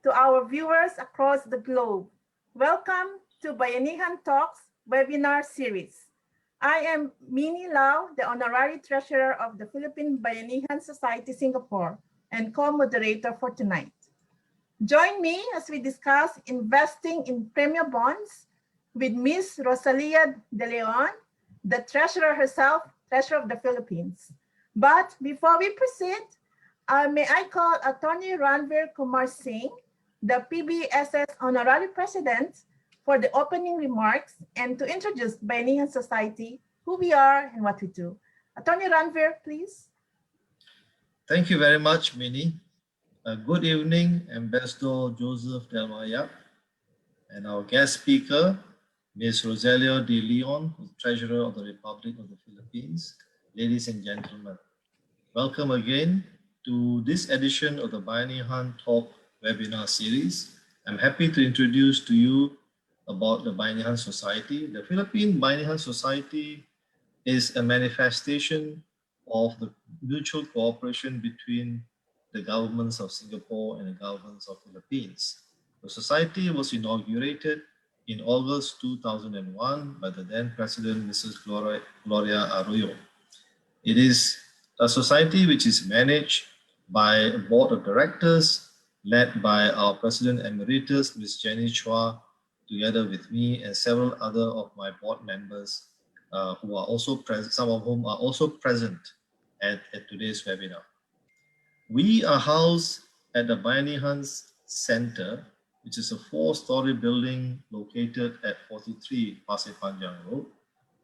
to our viewers across the globe. Welcome to Bayanihan Talks webinar series. I am Minnie Lau, the Honorary Treasurer of the Philippine Bayanihan Society Singapore and co-moderator for tonight. Join me as we discuss investing in Premyo Bonds with Ms. Rosalia De Leon, the Treasurer herself, Treasurer of the Philippines. But before we proceed, may I call Attorney Ranveer Kumar Singh, the PBSS Honorary President, for the opening remarks and to introduce Bayanihan Society, who we are and what we do. Attorney Ranveer, please. Thank you very much, Minnie. Good evening, Ambassador Joseph Delmaya, and our guest speaker, Ms. Rosalia De Leon, Treasurer of the Republic of the Philippines. Ladies and gentlemen, welcome again to this edition of the Bayanihan Talk webinar series. I'm happy to introduce to you about the Bayanihan Society. The Philippine Bayanihan Society is a manifestation of the mutual cooperation between the governments of Singapore and the governments of the Philippines. The society was inaugurated in August 2001 by the then President, Mrs. Gloria Arroyo. It is a society which is managed by a board of directors led by our President Emeritus, Ms. Jenny Chua, together with me and several other of my board members who are also present, some of whom are also present at today's webinar. We are housed at the Bayanihan Center, which is a 4-story building located at 43 Pasir Panjang Road.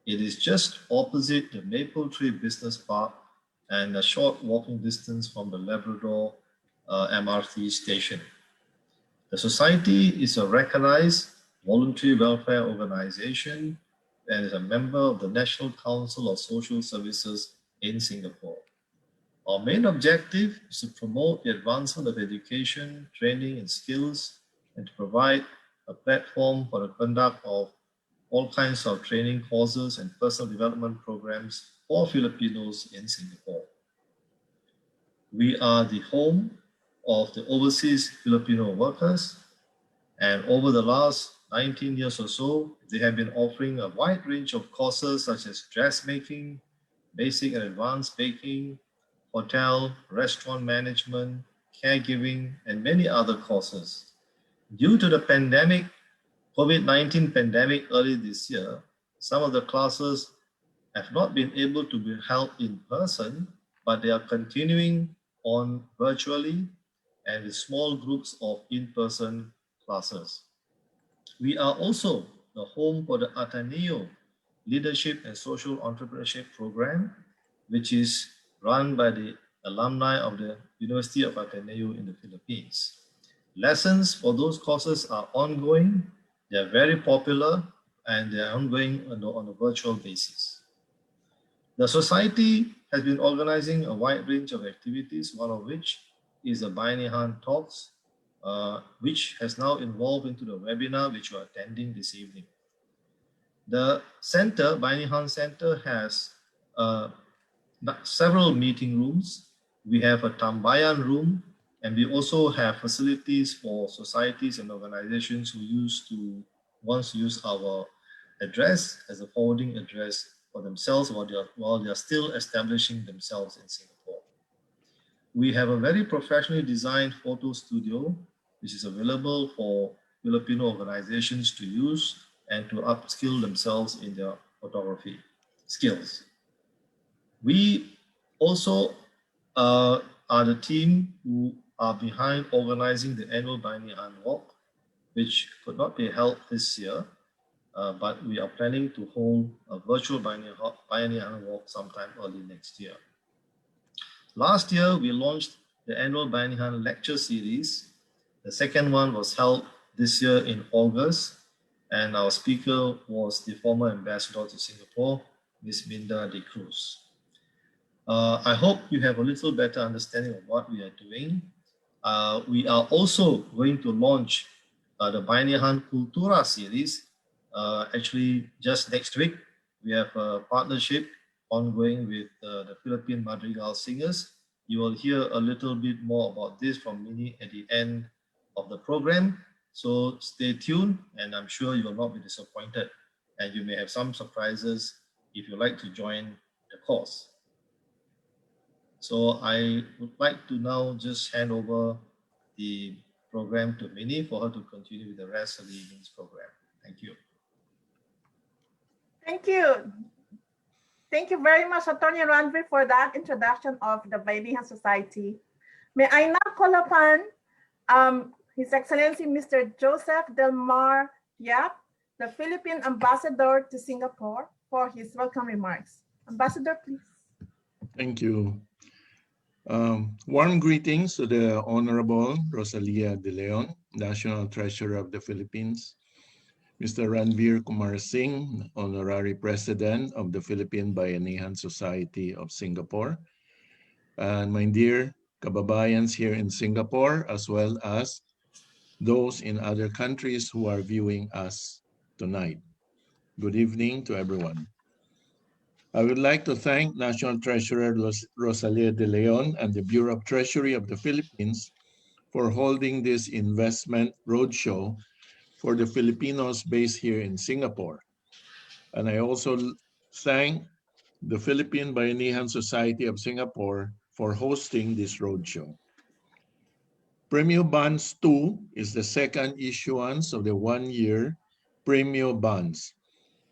It is just opposite the Maple Tree Business Park and a short walking distance from the Labrador MRT station. The society is a recognized voluntary welfare organization and is a member of the National Council of Social Services in Singapore. Our main objective is to promote the advancement of education, training, and skills, and to provide a platform for the conduct of all kinds of training courses and personal development programs for Filipinos in Singapore. We are the home of the overseas Filipino workers, and over the last 19 years or so, they have been offering a wide range of courses such as dressmaking, basic and advanced baking, hotel, restaurant management, caregiving, and many other courses. Due to the pandemic, COVID-19 pandemic early this year, some of the classes have not been able to be held in person, but they are continuing on virtually and with small groups of in-person classes. We are also the home for the Ateneo Leadership and Social Entrepreneurship Program, which is run by the alumni of the University of Ateneo in the Philippines. Lessons for those courses are ongoing, they are very popular, and they are ongoing on a virtual basis. The society has been organizing a wide range of activities, one of which is the Bayanihan Talks, which has now evolved into the webinar which you are attending this evening. The center, Bayanihan Center, has several meeting rooms. We have a Tambayan room, and we also have facilities for societies and organizations who want to use our address as a forwarding address for themselves while they are still establishing themselves in Singapore. We have a very professionally designed photo studio, which is available for Filipino organizations to use and to upskill themselves in their photography skills. We also are the team who are behind organizing the annual Bayanihan Walk, which could not be held this year, but we are planning to hold a virtual Bayanihan Walk sometime early next year. Last year, we launched the annual Bayanihan Lecture Series. The second one was held this year in August, and our speaker was the former ambassador to Singapore, Ms. Minda de Cruz. I hope you have a little better understanding of what we are doing. We are also going to launch the Bayanihan Kultura series. Actually, just next week, we have a partnership ongoing with the Philippine Madrigal Singers. You will hear a little bit more about this from Minnie at the end of the program. So stay tuned, and I'm sure you will not be disappointed, and you may have some surprises if you like to join the course. So I would like to now just hand over the program to Minnie for her to continue with the rest of the evening's program. Thank you. Thank you. Thank you very much, Attorney Ranvir, for that introduction of the Bayanihan Society. May I now call upon His Excellency Mr. Joseph Delmar Yap, the Philippine Ambassador to Singapore, for his welcome remarks. Ambassador, please. Thank you. Warm greetings to the Honorable Rosalia de Leon, National Treasurer of the Philippines, Mr. Ranvir Kumar Singh, Honorary President of the Philippine Bayanihan Society of Singapore, and my dear kababayans here in Singapore, as well as those in other countries who are viewing us tonight. Good evening to everyone. I would like to thank National Treasurer Rosalia de Leon and the Bureau of Treasury of the Philippines for holding this investment roadshow for the Filipinos based here in Singapore. And I also thank the Philippine Bayanihan Society of Singapore for hosting this roadshow. Premyo Bonds 2 is the second issuance of the one-year Premyo Bonds,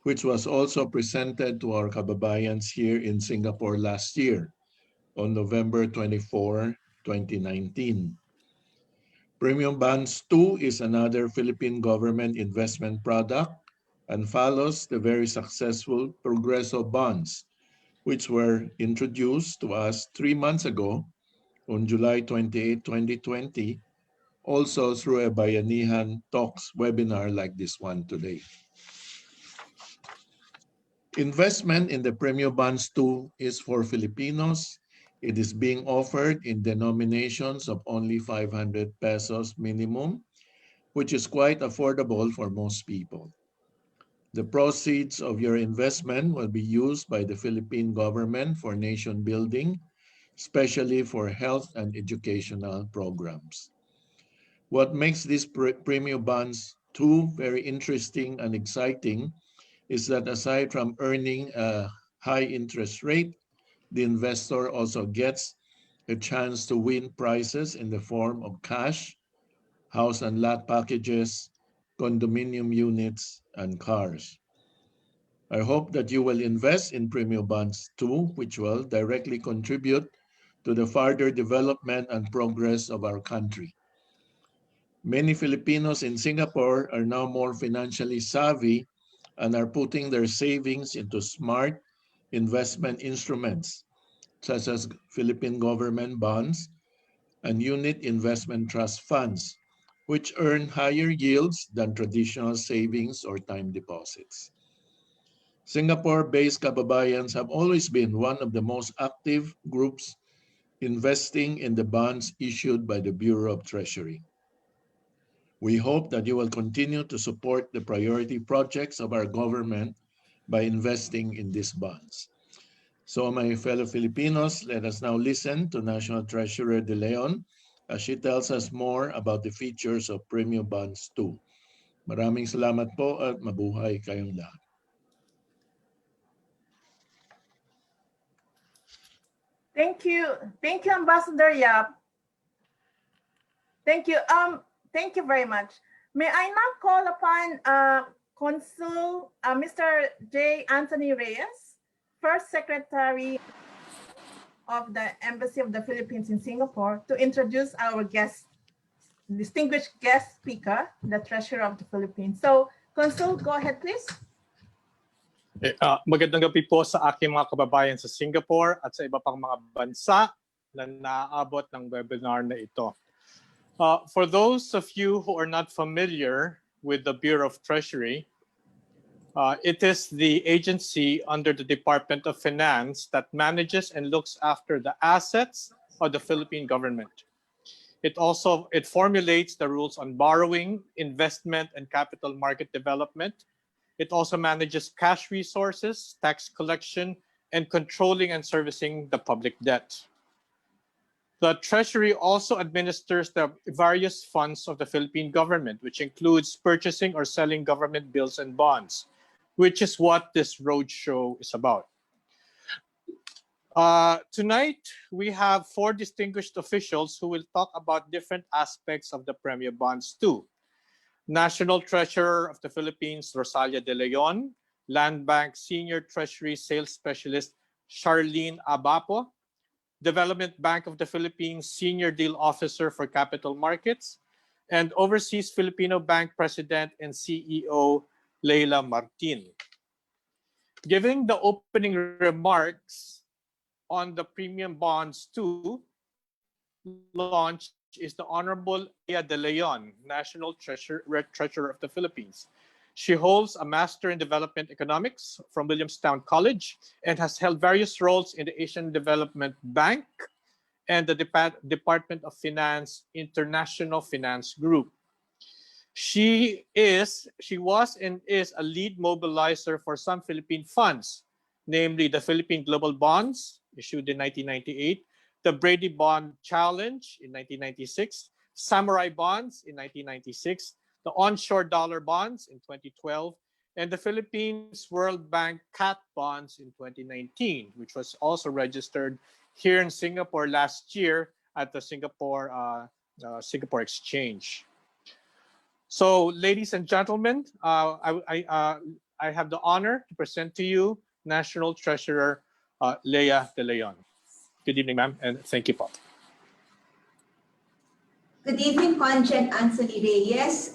which was also presented to our kababayans here in Singapore last year on November 24, 2019. Premyo Bonds 2 is another Philippine government investment product and follows the very successful Progreso bonds, which were introduced to us 3 months ago on July 28, 2020, also through a Bayanihan Talks webinar like this one today. Investment in the Premyo Bonds 2 is for Filipinos. It is being offered in denominations of only 500 pesos minimum, which is quite affordable for most people. The proceeds of your investment will be used by the Philippine government for nation building, especially for health and educational programs. What makes this Premyo Bonds 2 very interesting and exciting is that aside from earning a high interest rate, the investor also gets a chance to win prizes in the form of cash, house and lot packages, condominium units, and cars. I hope that you will invest in Premyo Bonds 2, which will directly contribute to the further development and progress of our country. Many Filipinos in Singapore are now more financially savvy and are putting their savings into smart investment instruments, such as Philippine government bonds and unit investment trust funds, which earn higher yields than traditional savings or time deposits. Singapore-based kababayans have always been one of the most active groups investing in the bonds issued by the Bureau of Treasury. We hope that you will continue to support the priority projects of our government by investing in these bonds. So my fellow Filipinos, let us now listen to National Treasurer De Leon as she tells us more about the features of Premyo Bonds 2. Maraming salamat po at mabuhay kayong lahat. Thank you. Thank you, Ambassador Yap. Thank you. Thank you very much. May I now call upon Consul Mr. J. Anthony Reyes, First Secretary of the Embassy of the Philippines in Singapore, to introduce our distinguished guest speaker, the Treasurer of the Philippines. So, Consul, go ahead, please. Magandang gabi po sa aking mga kababayan sa Singapore at sa iba pang mga bansa na naaabot ng webinar na ito. For those of you who are not familiar with the Bureau of Treasury, it is the agency under the Department of Finance that manages and looks after the assets of the Philippine government. It formulates the rules on borrowing, investment, and capital market development. It also manages cash resources, tax collection, and controlling and servicing the public debt. The Treasury also administers the various funds of the Philippine government, which includes purchasing or selling government bills and bonds, which is what this roadshow is about. Tonight, we have 4 distinguished officials who will talk about different aspects of the Premyo Bonds too. National Treasurer of the Philippines, Rosalia de Leon, Land Bank Senior Treasury Sales Specialist, Charlene Abapo, Development Bank of the Philippines Senior Deal Officer for Capital Markets, and Overseas Filipino Bank President and CEO, Leila Martin. Giving the opening remarks on the Premium Bonds 2 launch is the Honorable Leila de Leon, National Treasurer of the Philippines. She holds a Master in Development Economics from Williamstown College and has held various roles in the Asian Development Bank and the Department of Finance International Finance Group. She was and is a lead mobilizer for some Philippine funds, namely the Philippine Global Bonds, issued in 1998, the Brady Bond Challenge in 1996, Samurai Bonds in 1996, the Onshore Dollar Bonds in 2012, and the Philippines World Bank CAT Bonds in 2019, which was also registered here in Singapore last year at the Singapore Exchange. So, ladies and gentlemen, I have the honor to present to you National Treasurer Leila de Leon. Good evening, ma'am, and thank you, Paul. Good evening, Conjen Anthony Reyes.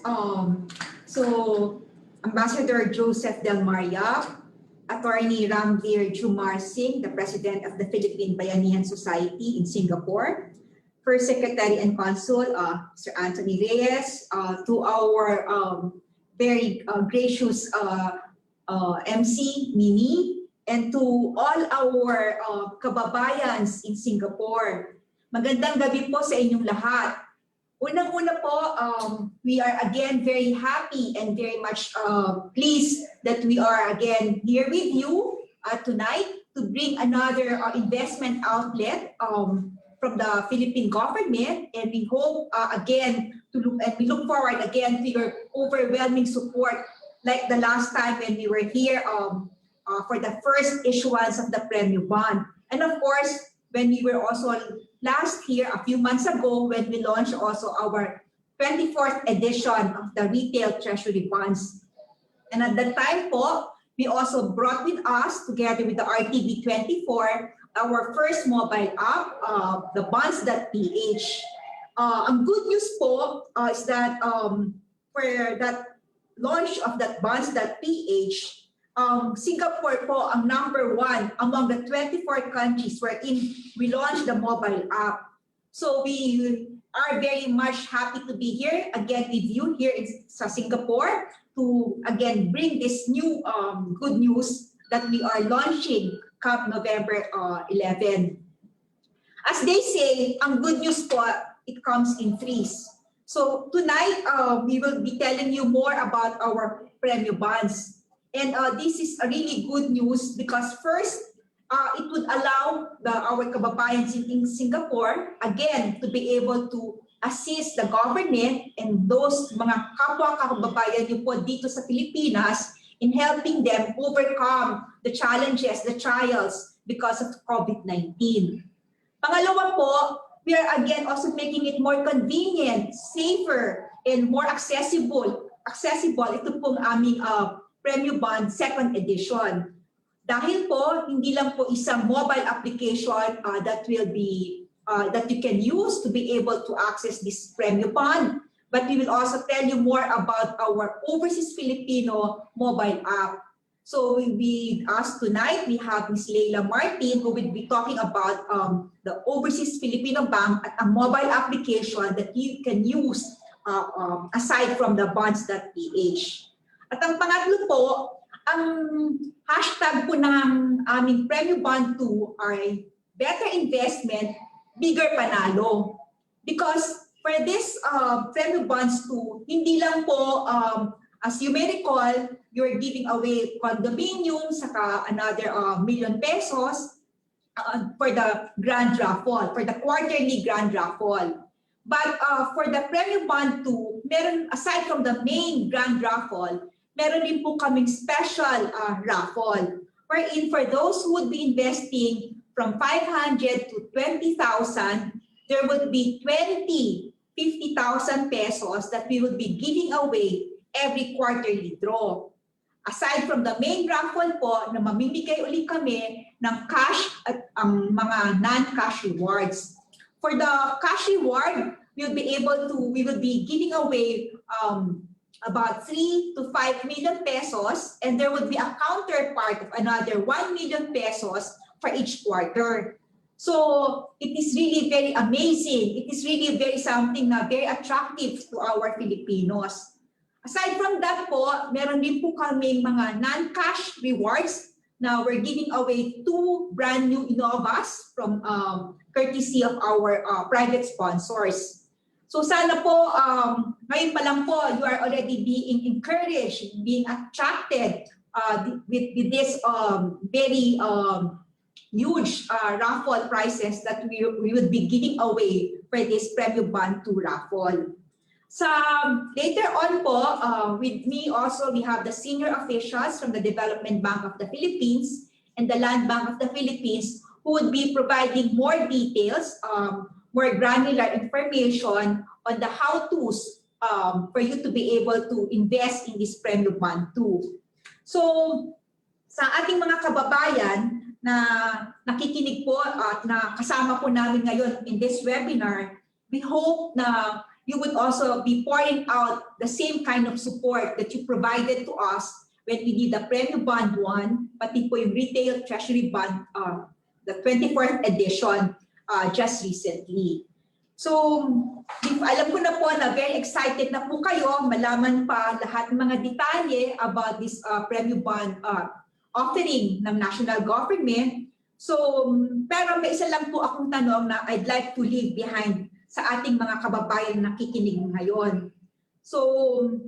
Ambassador Joseph Del Maria, Attorney Ramveer Jumar Singh, the President of the Philippine Bayanihan Society in Singapore, First Secretary and Consul, Mr. Anthony Reyes, to our very gracious MC, Mini, and to all our kababayans in Singapore. Magandang gabi po sa inyong lahat. Unang-una po, we are again very happy and very much pleased that we are again here with you tonight to bring another investment outlet from the Philippine government, and we hope we look forward again to your overwhelming support like the last time when we were here for the first issuance of the Premyo Bond. And of course, when we were also last year, a few months ago, when we launched also our 24th edition of the Retail Treasury Bonds. And at that time po, we also brought with us, together with the RTV24, our first mobile app, the Bonds.ph. Ang good news po is that for that launch of that Bonds.ph, Singapore po ang #1 among the 24 countries wherein we launched the mobile app. So we are very much happy to be here again with you here in Singapore to again bring this new good news that we are launching come November 11. As they say, ang good news po, it comes in threes. So tonight, we will be telling you more about our Premyo Bonds. And this is a really good news because first, it would allow our kababayans in Singapore, again, to be able to assist the government and those mga kapwa kababayan nyo po dito sa Pilipinas in helping them overcome the challenges, the trials because of COVID-19. Pangalawa po, we are again also making it more convenient, safer, and more accessible. Ito pong aming Premyo Bond 2nd edition. Dahil po, hindi lang po isang mobile application that will be that you can use to be able to access this Premyo Bond, but we will also tell you more about our Overseas Filipino mobile app. So with us tonight, we have Ms. Leila Martin, who will be talking about the Overseas Filipino Bank at a mobile application that you can use aside from the Bonds.ph. At ang pangatlo po, ang hashtag po ng aming Premyo Bond 2 ay better investment, bigger panalo. Because for this Premyo Bonds 2, hindi lang po, as you may recall, you're giving away condominium, saka another ₱1 million. for the grand raffle, for the quarterly grand raffle. But for the Premyo Bond 2, meron, aside from the main grand raffle, meron din po kaming special raffle, wherein for those who would be investing from 500 to 20,000, there would be 50,000 pesos that we would be giving away every quarterly draw. Aside from the main raffle po, na mamimigay ulit kami ng cash at ang mga non-cash rewards. For the cash reward, we will be giving away about 3 to 5 million pesos, and there would be a counterpart of another 1 million pesos for each quarter. So it is really very amazing. It is really very something na very attractive to our Filipinos. Aside from that po, meron din po kaming mga non-cash rewards na we're giving away 2 brand new Innovas from courtesy of our private sponsors. So sana po, ngayon pa lang po, you are already being encouraged, being attracted with this very huge raffle prizes that we would be giving away for this Premyo Bond 2 raffle. So later on po, with me also, we have the senior officials from the Development Bank of the Philippines and the Land Bank of the Philippines who would be providing more details, more granular information on the how-tos for you to be able to invest in this Premyo Bond 2. So sa ating mga kababayan na nakikinig po at na kasama po namin ngayon in this webinar, we hope na you would also be pouring out the same kind of support that you provided to us when we did the Premyo Bond 1, pati po yung Retail Treasury Bond, the 24th edition just recently. So, alam ko na po na very excited na po kayo malaman pa lahat ng mga detalye about this Premyo Bond offering ng national government. So, pero may isa lang po akong tanong na I'd like to leave behind sa ating mga kababayan na nakikinig ngayon. So,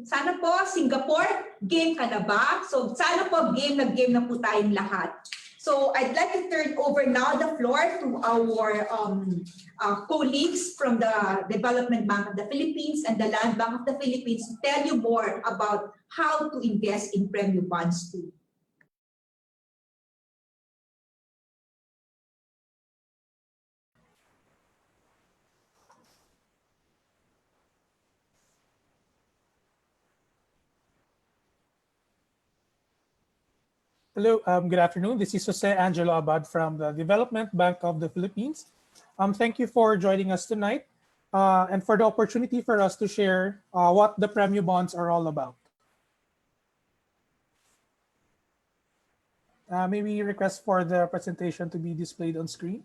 sana po, Singapore, game ka na ba? So, sana po, game na po tayong lahat. So, I'd like to turn over now the floor to our colleagues from the Development Bank of the Philippines and the Land Bank of the Philippines to tell you more about how to invest in Premyo Bonds 2. Hello, good afternoon. This is Jose Angelo Abad from the Development Bank of the Philippines. Thank you for joining us tonight and for the opportunity for us to share what the Premyo Bonds are all about. May we request for the presentation to be displayed on screen?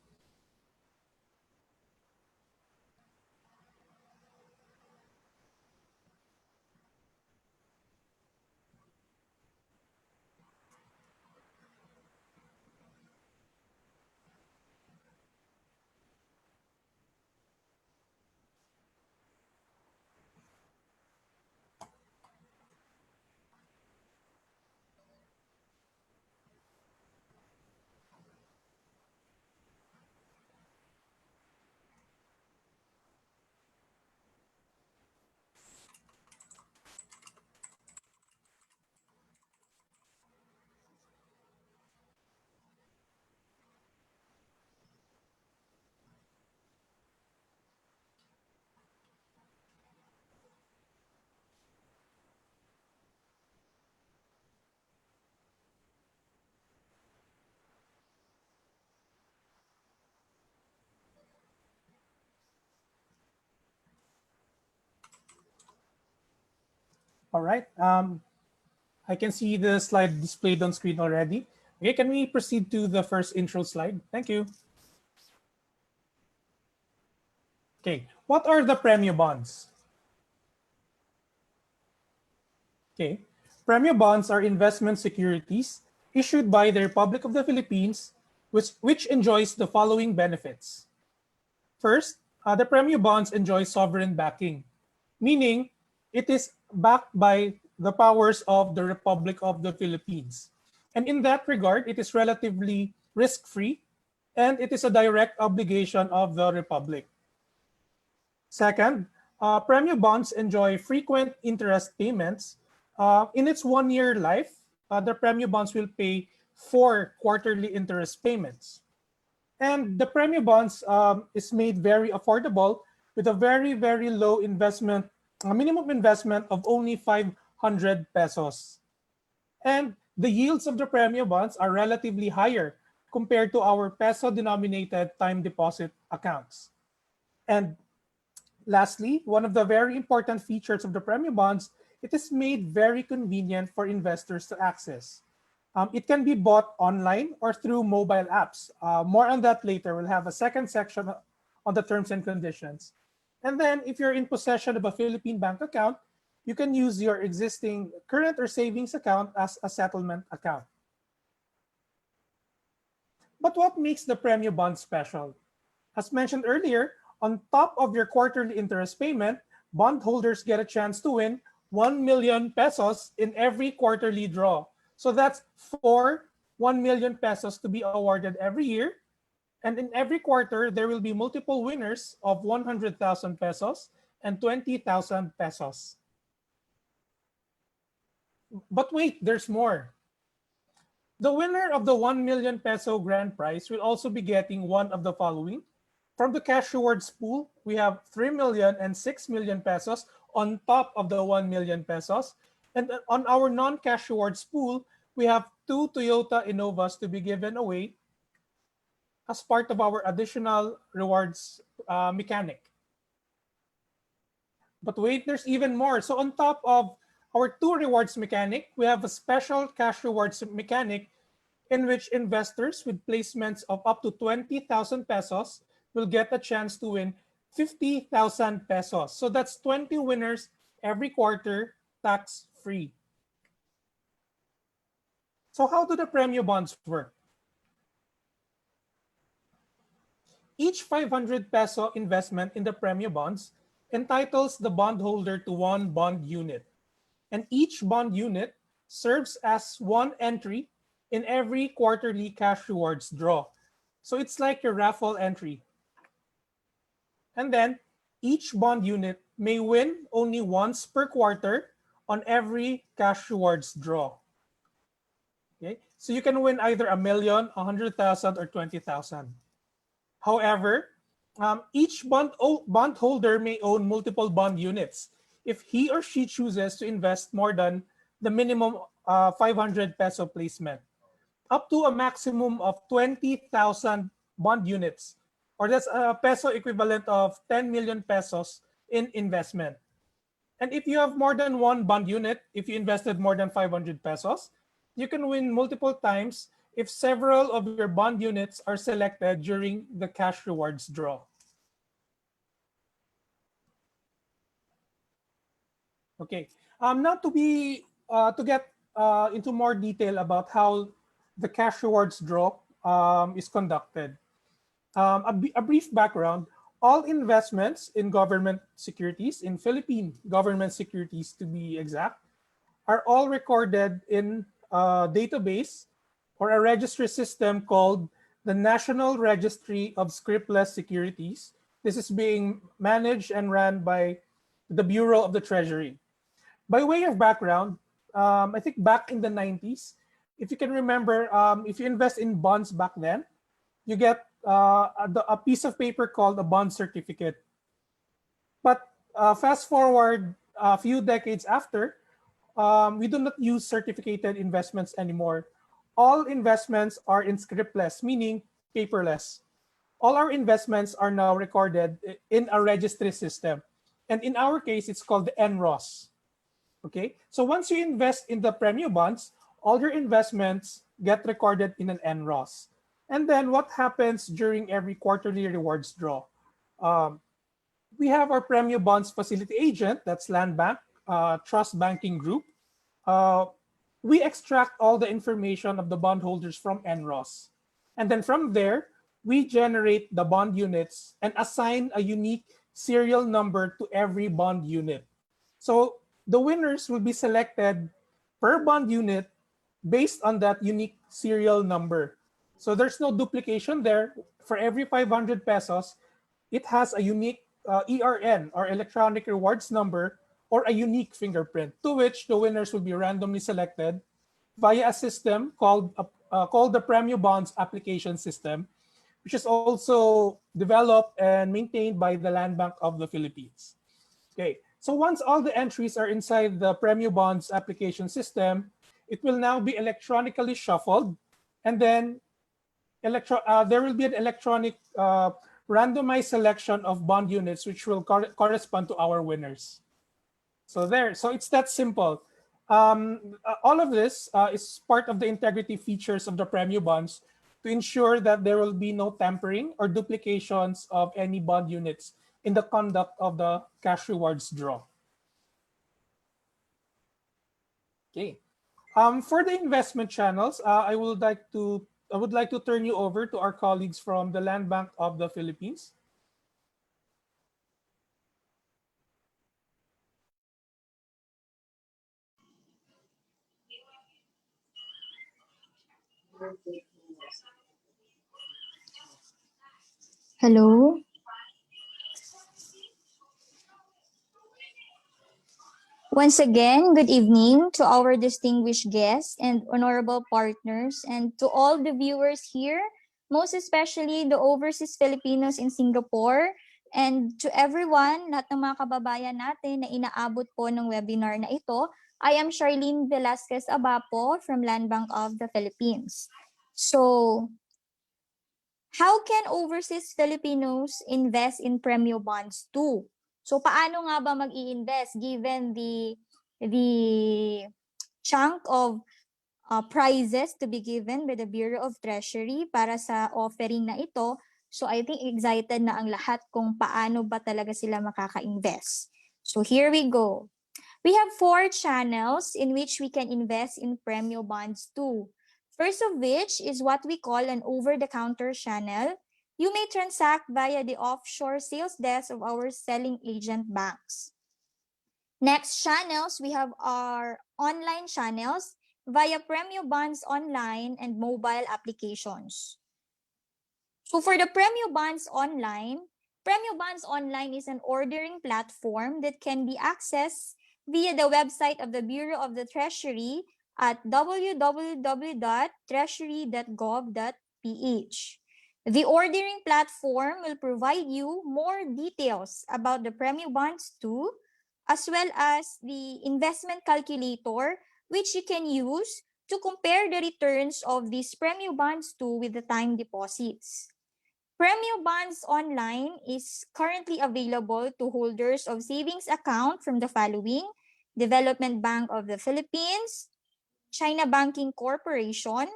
All right. I can see the slide displayed on screen already. Okay, can we proceed to the first intro slide? Thank you. Okay, what are the Premyo Bonds? Okay, Premyo Bonds are investment securities issued by the Republic of the Philippines, which enjoys the following benefits. First, the Premyo Bonds enjoy sovereign backing, meaning it is backed by the powers of the Republic of the Philippines. And in that regard, it is relatively risk-free and it is a direct obligation of the Republic. Second, Premyo Bonds enjoy frequent interest payments. In its one-year life, the Premyo Bonds will pay 4 quarterly interest payments. And the Premyo Bonds is made very affordable with a very, very low investment, a minimum investment of only 500 pesos. And the yields of the Premyo Bonds are relatively higher compared to our peso-denominated time deposit accounts. And lastly, one of the very important features of the Premyo Bonds, it is made very convenient for investors to access. It can be bought online or through mobile apps. More on that later. We'll have a second section on the terms and conditions. And then if you're in possession of a Philippine bank account, you can use your existing current or savings account as a settlement account. But what makes the Premyo Bond special? As mentioned earlier, on top of your quarterly interest payment, bondholders get a chance to win 1 million pesos in every quarterly draw. So that's 1 million pesos to be awarded every year. And in every quarter, there will be multiple winners of 100,000 pesos and 20,000 pesos. But wait, there's more. The winner of the 1 million peso grand prize will also be getting one of the following. From the cash rewards pool, we have 3 million and 6 million pesos on top of the 1 million pesos. And on our non-cash rewards pool, we have 2 Toyota Innovas to be given away as part of our additional rewards mechanic. But wait, there's even more. So on top of our 2 rewards mechanic, we have a special cash rewards mechanic in which investors with placements of up to 20,000 pesos will get a chance to win 50,000 pesos. So that's 20 winners every quarter, tax-free. So how do the Premyo Bonds work? Each 500 peso investment in the Premyo Bonds entitles the bondholder to 1 bond unit. And each bond unit serves as 1 entry in every quarterly cash rewards draw. So it's like your Raffle entry. And then each bond unit may win only once per quarter on every cash rewards draw. Okay? So you can win either 1 million, 100,000, or 20,000. However, each bondholder may own multiple bond units if he or she chooses to invest more than the minimum 500 peso placement, up to a maximum of 20,000 bond units, or that's a peso equivalent of 10 million pesos in investment. And if you have more than 1 bond unit, if you invested more than 500 pesos, you can win multiple times if several of your bond units are selected during the cash rewards draw. Okay, now to get into more detail about how the cash rewards draw is conducted. A brief background: all investments in government securities, in Philippine government securities to be exact, are all recorded in a database or a registry system called the National Registry of Scriptless Securities. This is being managed and run by the Bureau of the Treasury. By way of background, I think back in the 90s, if you can remember, if you invest in bonds back then, you get a piece of paper called a bond certificate. But fast forward a few decades after, we do not use certificated investments anymore. All investments are in scriptless, meaning paperless. All our investments are now recorded in a registry system. And in our case, it's called the NROS. Okay, so once you invest in the Premyo Bonds, all your investments get recorded in an NROS. And then what happens during every quarterly rewards draw? We have our Premyo Bonds facility agent, that's Land Bank, Trust Banking Group. We extract all the information of the bondholders from NROS. And then from there, we generate the bond units and assign a unique serial number to every bond unit. So the winners will be selected per bond unit based on that unique serial number. So there's no duplication there. For every 500 pesos, it has a unique ERN or electronic rewards number or a unique fingerprint to which the winners will be randomly selected via a system called the Premyo Bonds application system, which is also developed and maintained by the Land Bank of the Philippines. Okay, so once all the entries are inside the Premyo Bonds application system, it will now be electronically shuffled, and then there will be an electronic randomized selection of bond units which will correspond to our winners. So it's that simple. All of this is part of the integrity features of the Premyo Bonds to ensure that there will be no tampering or duplications of any bond units in the conduct of the cash rewards draw. Okay. For the investment channels, I would like to turn you over to our colleagues from the Land Bank of the Philippines. Hello. Once again, good evening to our distinguished guests and honorable partners, and to all the viewers here, most especially the overseas Filipinos in Singapore, and to everyone, lahat ng mga kababayan natin na inaabot po ng webinar na ito. I am Charlene Velasquez Abapo from Land Bank of the Philippines. So, how can overseas Filipinos invest in Premyo Bonds too? So paano nga ba mag-i-invest given the chunk of prizes to be given by the Bureau of Treasury para sa offering na ito? So I think excited na ang lahat kung paano ba talaga sila makaka-invest. So here we go. We have 4 channels in which we can invest in Premyo Bonds too. First of which is what we call an over-the-counter channel. You may transact via the offshore sales desk of our selling agent banks. Next channels, we have our online channels via Premyo Bonds online and mobile applications. So for the Premyo Bonds online is an ordering platform that can be accessed via the website of the Bureau of the Treasury at www.treasury.gov.ph. The ordering platform will provide you more details about the Premyo Bonds too, as well as the investment calculator, which you can use to compare the returns of these Premyo Bonds too with the time deposits. Premyo Bonds Online is currently available to holders of savings account from the following: Development Bank of the Philippines, China Banking Corporation,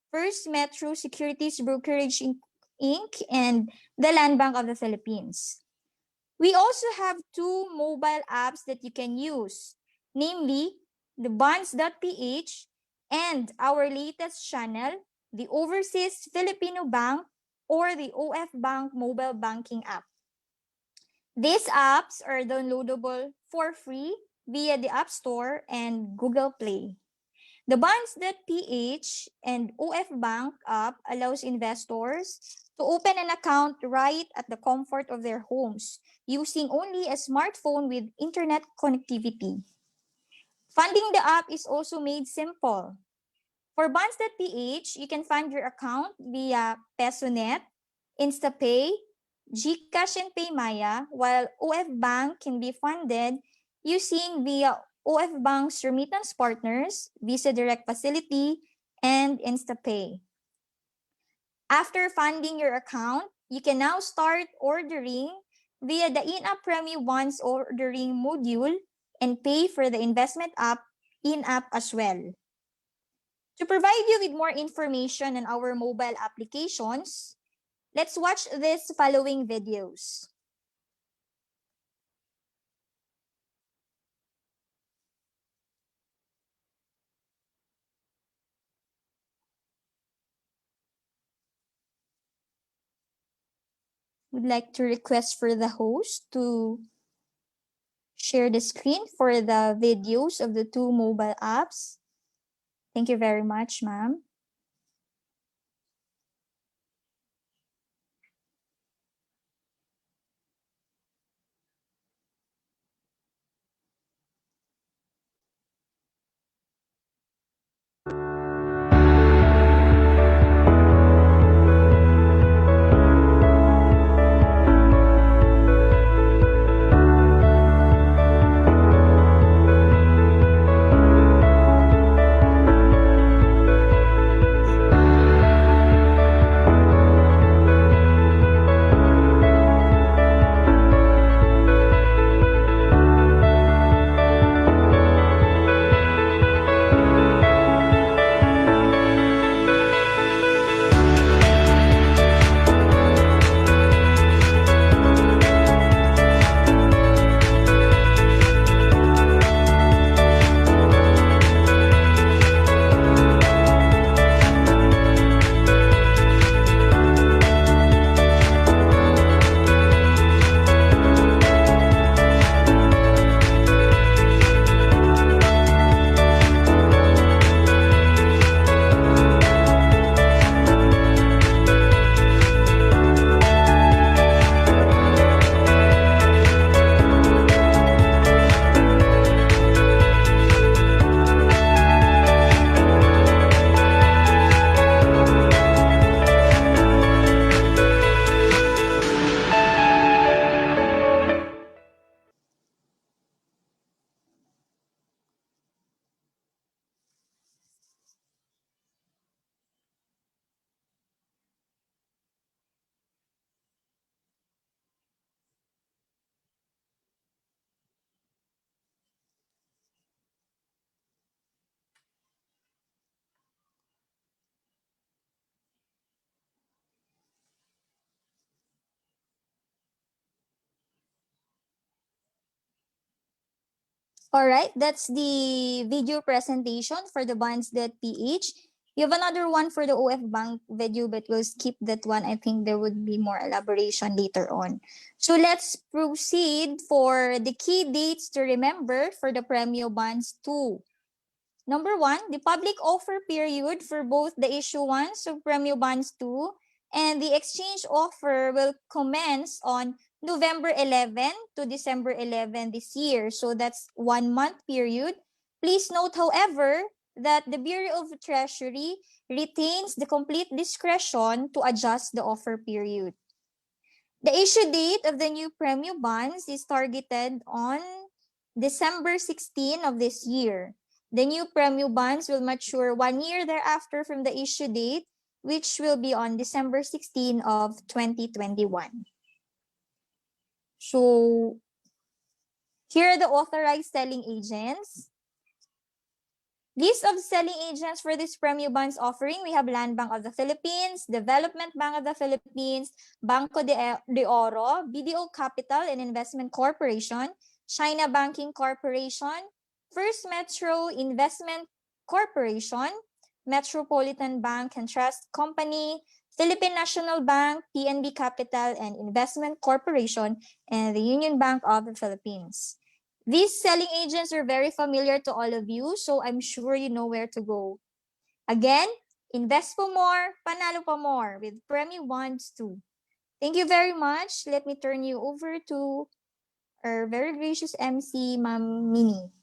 First Metro Securities Brokerage Inc., and the Land Bank of the Philippines. We also have 2 mobile apps that you can use, namely the bonds.ph and our latest channel, the Overseas Filipino Bank or the OF Bank mobile banking app. These apps are downloadable for free via the App Store and Google Play. The bonds.ph and OF Bank app allows investors to open an account right at the comfort of their homes using only a smartphone with internet connectivity. Funding the app is also made simple. For bonds.ph, you can fund your account via PesoNet, InstaPay, GCash, and PayMaya, while OF Bank can be funded using via OF Bank's remittance partners, Visa Direct Facility, and InstaPay. After funding your account, you can now start ordering via the in-app Premyo Bonds ordering module and pay for the investment app in-app as well. To provide you with more information on our mobile applications, let's watch these following videos. Would like to request for the host to share the screen for the videos of the 2 mobile apps. Thank you very much, ma'am. All right, that's the video presentation for the bonds.ph. You have another one for the OF Bank video, but we'll skip that one. I think there would be more elaboration later on. So let's proceed for the key dates to remember for the Premyo Bonds 2. Number 1, the public offer period for both the issuance of Premyo Bonds 2 and the exchange offer will commence on November 11 to December 11 this year. So that's 1 month period. Please note, however, that the Bureau of Treasury retains the complete discretion to adjust the offer period. The issue date of the new Premyo Bonds is targeted on December 16 of this year. The new Premyo Bonds will mature 1 year thereafter from the issue date, which will be on December 16 of 2021. So here are the authorized selling agents. List of selling agents for this Premyo Bonds offering, we have Land Bank of the Philippines, Development Bank of the Philippines, Banco de Oro, BDO Capital and Investment Corporation, China Banking Corporation, First Metro Investment Corporation, Metropolitan Bank and Trust Company, Philippine National Bank, PNB Capital and Investment Corporation, and the Union Bank of the Philippines. These selling agents are very familiar to all of you, so I'm sure you know where to go. Again, invest for more, panalo pa more with Premyo Bonds 2. Thank you very much. Let me turn you over to our very gracious MC, Ma'am Minnie.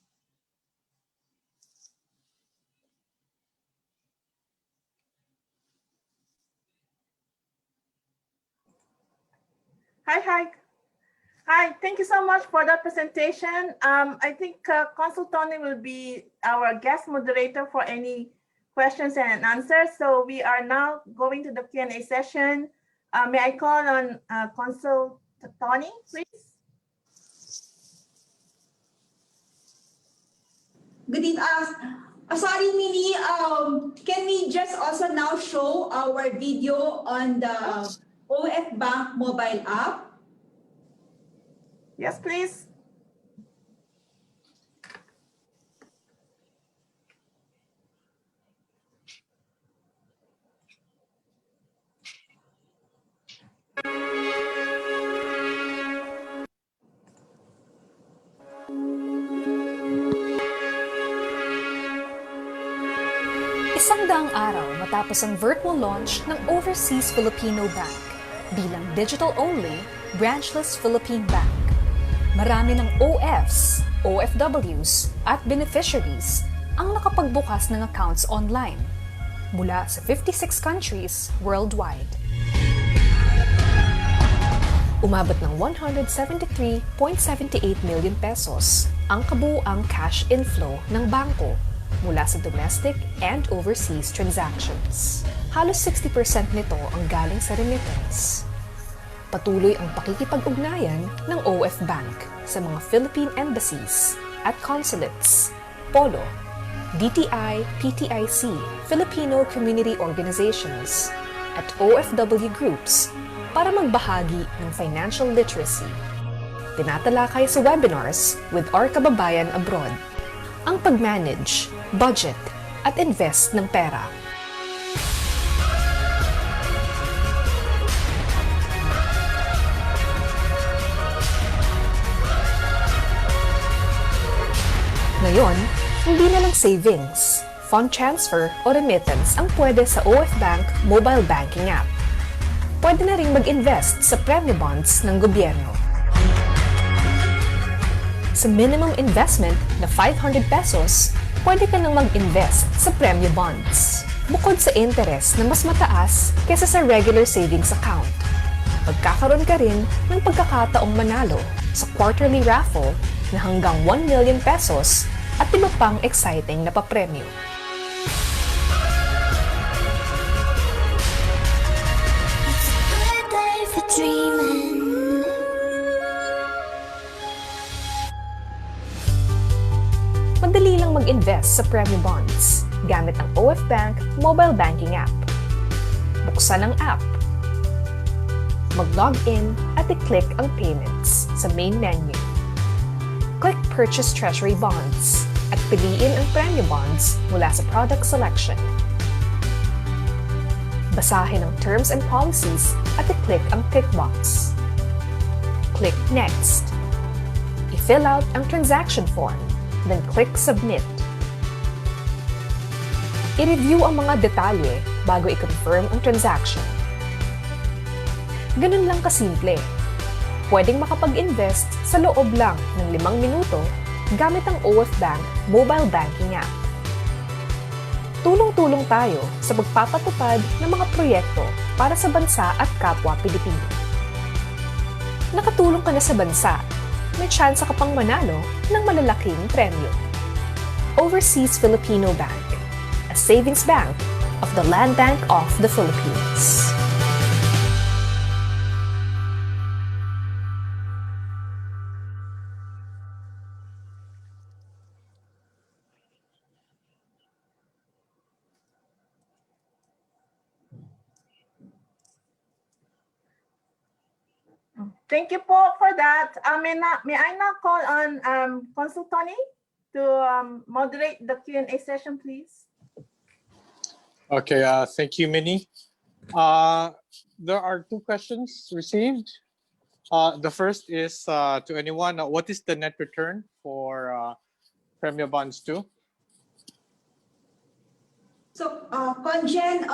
Hi, thank you so much for that presentation. I think Consul Tony will be our guest moderator for any questions and answers. So we are now going to the Q&A session. May I call on Consul Tony, please? Good evening. Sorry, Minnie. Can we just also now show our video on the OF Bank mobile app? Yes, please. Isang daang araw matapos ang virtual launch ng Overseas Filipino Bank bilang digital-only, branchless Philippine Bank. Marami ng OFs, OFWs at beneficiaries ang nakapagbukas ng accounts online mula sa 56 countries worldwide. Umabot ng 173.78 million pesos ang kabuuang cash inflow ng bangko mula sa domestic and overseas transactions. Halos 60% nito ang galing sa remittance. Patuloy ang pakikipag-ugnayan ng OF Bank sa mga Philippine embassies at consulates, POLO, DTI, PTIC, Filipino Community Organizations, at OFW groups para magbahagi ng financial literacy. Tinatalakay sa webinars with our kababayan abroad ang pag-manage, budget, at invest ng pera. Ngayon, hindi na lang savings, fund transfer o remittance ang pwede sa OF Bank mobile banking app. Pwede na ring mag-invest sa Premyo Bonds ng gobyerno. Sa minimum investment na 500 pesos, pwede ka nang mag-invest sa Premyo Bonds. Bukod sa interest na mas mataas kaysa sa regular savings account, magkakaroon ka rin ng pagkakataong manalo sa quarterly raffle na hanggang 1 million pesos at iba pang exciting na papremyo. Madali lang mag-invest sa Premyo Bonds gamit ang OF Bank mobile banking app. Buksan ang app. Mag-log in at i-click ang payments sa main menu. Click purchase treasury bonds at piliin ang Premyo Bonds mula sa product selection. Basahin ang terms and policies at i-click ang tick box. Click Next. I-fill out ang transaction form, then click Submit. I-review ang mga detalye bago i-confirm ang transaction. Ganun lang kasimple. Pwedeng makapag-invest sa loob lang ng 5 minuto gamit ang OF Bank mobile banking app. Tulong-tulong tayo sa pagpapatupad ng mga proyekto para sa bansa at kapwa Pilipino. Nakatulong ka na sa bansa, may tsansa ka pang manalo ng malalaking premyo. Overseas Filipino Bank, a savings bank of the Land Bank of the Philippines. Thank you po for that. May I now call on Consul Tony to moderate the Q&A session, please? Okay, thank you, Minnie. There are 2 questions received. The first is to anyone, what is the net return for Premyo Bonds 2? So, Conjen,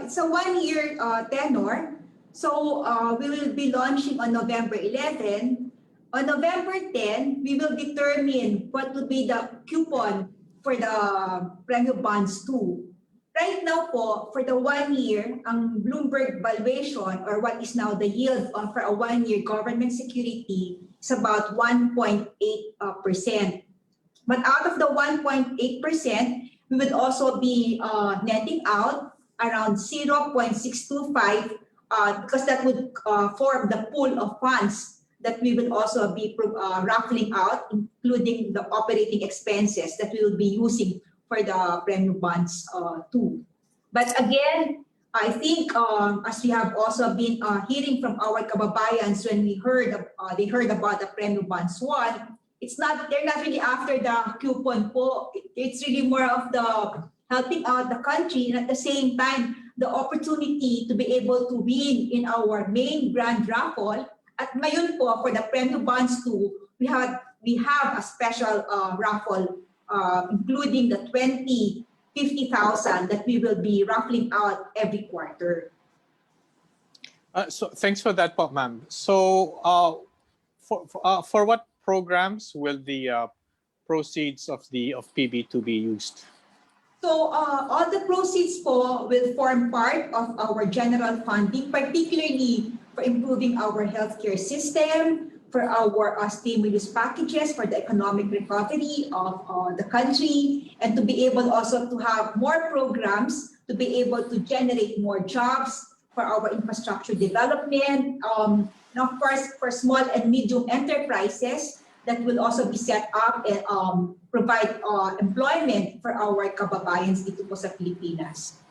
it's a 1-year tenor. So we will be launching on November 11. On November 10, we will determine what will be the coupon for the Premyo Bonds 2. Right now po, for the 1 year, ang Bloomberg valuation or what is now the yield for a 1-year government security is about 1.8%. But out of the 1.8%, we would also be netting out around 0.625 because that would form the pool of funds that we will also be raffling out, including the operating expenses that we will be using for the Premyo Bonds 2. But again, I think as we have also been hearing from our kababayans when they heard about the Premyo Bonds 1, they're not really after the coupon po. It's really more of the helping out the country and at the same time the opportunity to be able to win in our main grand raffle. At ngayon po, for the Premyo Bonds 2, we have a special raffle including the 50,000 that we will be raffling out every quarter. So thanks for that, ma'am. So for what programs will the proceeds of PB2 be used? So all the proceeds po will form part of our general funding, particularly for improving our healthcare system, for our stimulus packages, for the economic recovery of the country, and to be able also to have more programs to be able to generate more jobs for our infrastructure development. And of course, for small and medium enterprises, that will also be set up and provide employment for our kababayans dito po sa Pilipinas.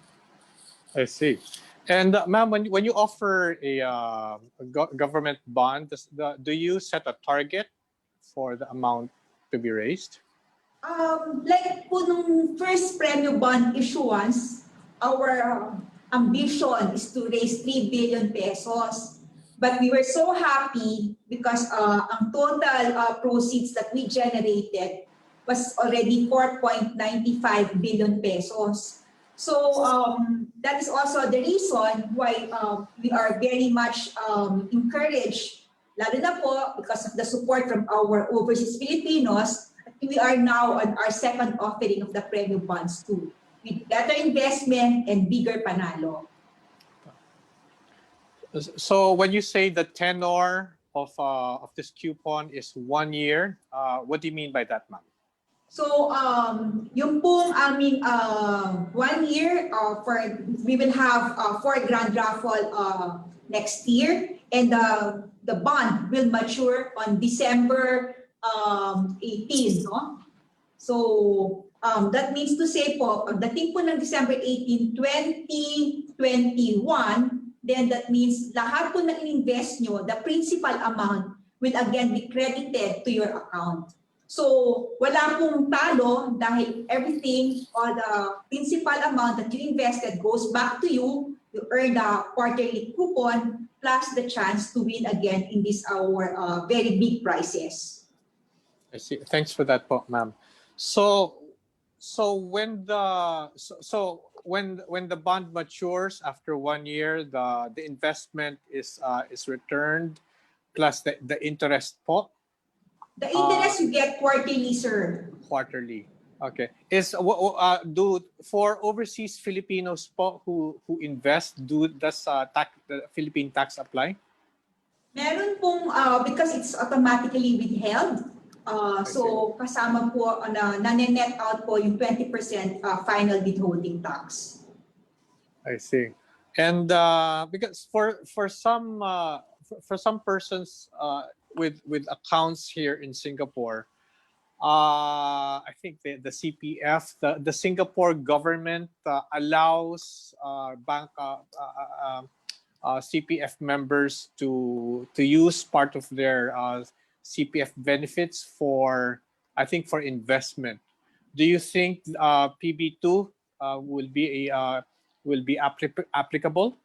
I see. And ma'am, when you offer a government bond, do you set a target for the amount to be raised? Like po nung first Premyo Bond issuance, our ambition is to raise 3 billion pesos. But we were so happy because ang total proceeds that we generated was already 4.95 billion pesos. So that is also the reason why we are very much encouraged, lalo na po because of the support from our overseas Filipinos. We are now on our second offering of the Premyo Bonds 2 with better investment and bigger panalo. So when you say the tenor of this coupon is 1 year, what do you mean by that, ma'am? So yung pong aming 1 year we will have 4 grand raffle next year, and the bond will mature on December 18, no? So that means to say po, pagdating po ng December 18, 2021, then that means lahat po na in-invest nyo, the principal amount will again be credited to your account. So wala pong talo dahil everything or the principal amount that you invested goes back to you. You earn the quarterly coupon plus the chance to win again in this our very big prizes. I see. Thanks for that, ma'am. So when the bond matures after 1 year, the investment is returned plus the interest po. The interest you get quarterly, sir. Quarterly. Okay. For overseas Filipinos po who invest, does the Philippine tax apply? Meron pong because it's automatically withheld. So kasama po na net out po yung 20% final withholding tax. I see. And because for some persons with accounts here in Singapore, I think the CPF, the Singapore government allows bank CPF members to use part of their CPF benefits for, I think, for investment. Do you think PB2 will be applicable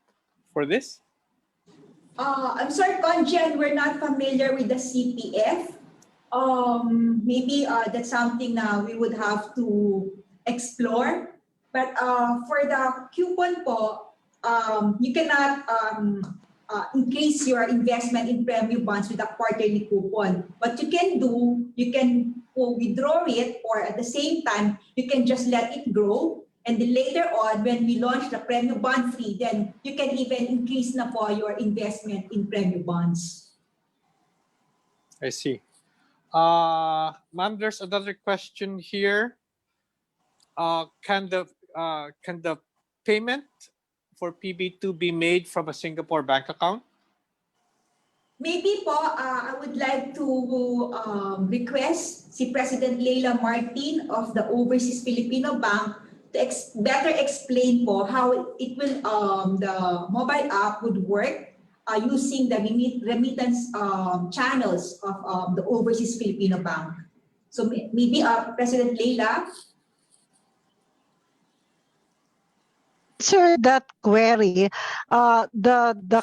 for this? I'm sorry, Conjen, we're not familiar with the CPF. Maybe that's something we would have to explore. But for the coupon po, you cannot increase your investment in Premyo Bonds with a quarterly coupon. What you can do, you can withdraw it, or at the same time, you can just let it grow. And then later on, when we launch the Premyo Bond Free, then you can even increase na po your investment in Premyo Bonds. I see. Ma'am, there's another question here. Can the payment for PB2 be made from a Singapore bank account? Maybe po, I would like to request si President Leila Martin of the Overseas Filipino Bank to better explain po how it will the mobile app would work using the remittance channels of the Overseas Filipino Bank. So maybe President Leila. Answer that query. The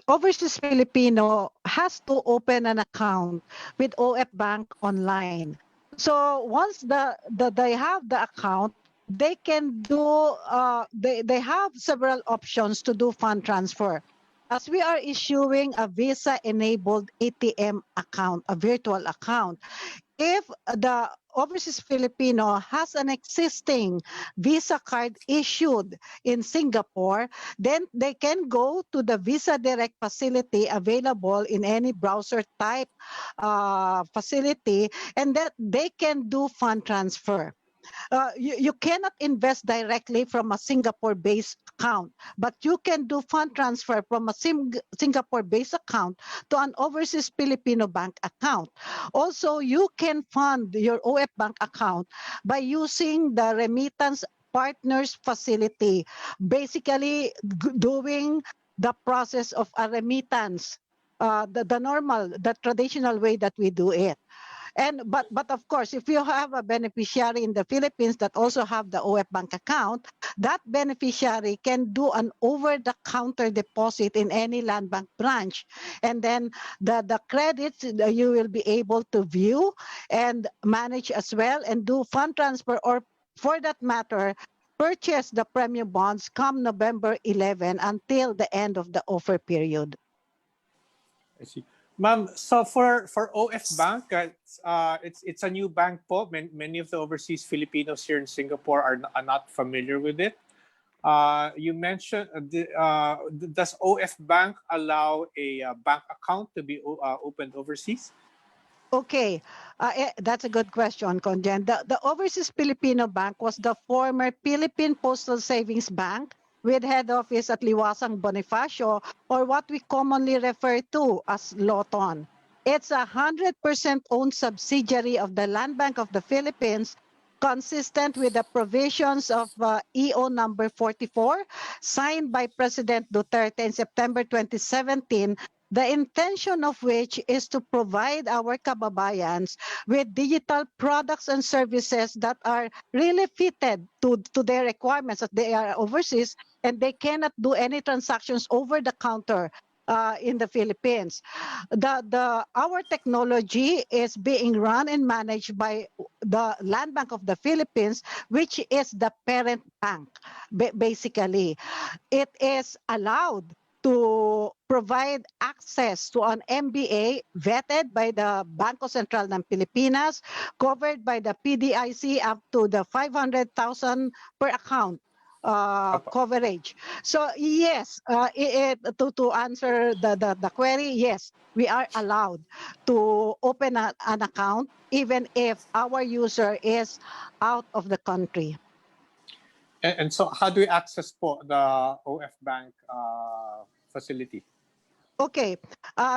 Overseas Filipino has to open an account with OF Bank online. So once they have the account, they can do they have several options to do fund transfer. As we are issuing a Visa-enabled ATM account, a virtual account, if the Overseas Filipino has an existing Visa card issued in Singapore, then they can go to the Visa Direct facility available in any browser type facility, and that they can do fund transfer. You cannot invest directly from a Singapore-based account, but you can do fund transfer from a Singapore-based account to an Overseas Filipino bank account. Also, you can fund your OF bank account by using the remittance partners facility, basically doing the process of a remittance, the traditional way that we do it. But of course, if you have a beneficiary in the Philippines that also have the OF bank account, that beneficiary can do an over-the-counter deposit in any land bank branch, and then the credits you will be able to view and manage as well, and do fund transfer, or for that matter, purchase the Premyo Bonds come November 11 until the end of the offer period. I see. Ma'am, so for OF Bank, it's a new bank po. Many of the overseas Filipinos here in Singapore are not familiar with it. You mentioned, does OF Bank allow a bank account to be opened overseas? Okay, that's a good question, Conjen. The Overseas Filipino Bank was the former Philippine Postal Savings Bank with head office at Liwasang Bonifacio, or what we commonly refer to as Loton. It's a 100% owned subsidiary of the Land Bank of the Philippines, consistent with the provisions of EO number 44, signed by President Duterte in September 2017, the intention of which is to provide our kababayans with digital products and services that are really fitted to their requirements, that they are overseas and they cannot do any transactions over the counter in the Philippines. Our technology is being run and managed by the Land Bank of the Philippines, which is the parent bank, basically. It is allowed to provide access to an MBA vetted by the Bangko Sentral ng Pilipinas, covered by the PDIC up to the 500,000 per account coverage. So yes, to answer the query, yes, we are allowed to open an account even if our user is out of the country. And so how do we access po the OF Bank facility? Okay,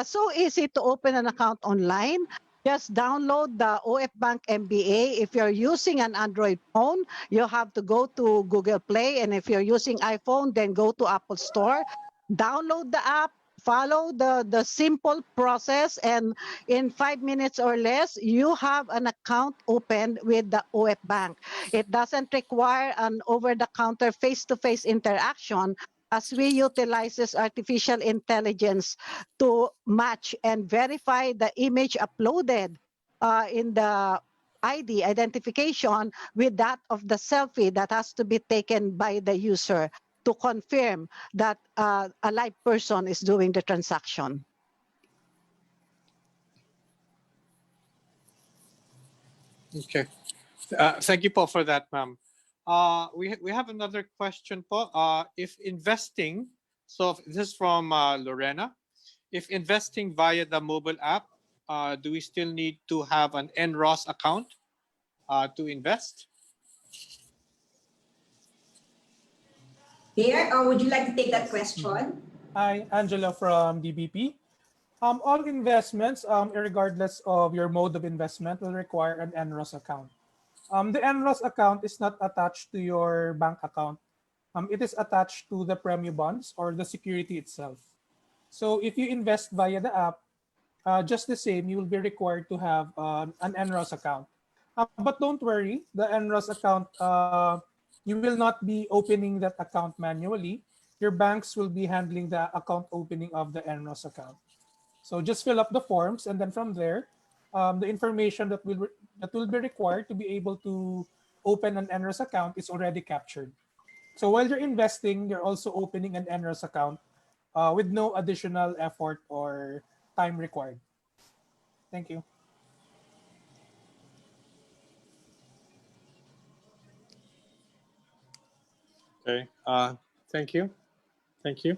so easy to open an account online. Just download the OF Bank MBA. If you're using an Android phone, you have to go to Google Play. And if you're using iPhone, then go to Apple Store. Download the app, follow the simple process, and in 5 minutes or less, you have an account opened with the OF Bank. It doesn't require an over-the-counter face-to-face interaction, as we utilizes artificial intelligence to match and verify the image uploaded in the ID identification with that of the selfie that has to be taken by the user to confirm that a live person is doing the transaction. Okay. Thank you po for that, ma'am. We have another question po. If investing, so this is from Lorena. If investing via the mobile app, do we still need to have an NROS account to invest? There, or would you like to take that question? Hi, Angela from DBP. All investments, regardless of your mode of investment, will require an NROS account. The NROS account is not attached to your bank account. It is attached to the Premyo Bonds or the security itself. So if you invest via the app, just the same, you will be required to have an NROS account. But don't worry, the NROS account, you will not be opening that account manually. Your banks will be handling the account opening of the NROS account. So just fill up the forms, and then from there, the information that will be required to be able to open an NROS account is already captured. So while you're investing, you're also opening an NROS account with no additional effort or time required. Thank you. Okay. Thank you. Thank you.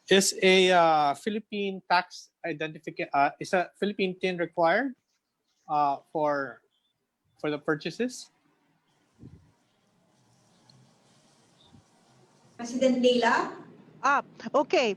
Is a Philippine tax identification, is a Philippine TIN required for the purchases? President Leila? Okay.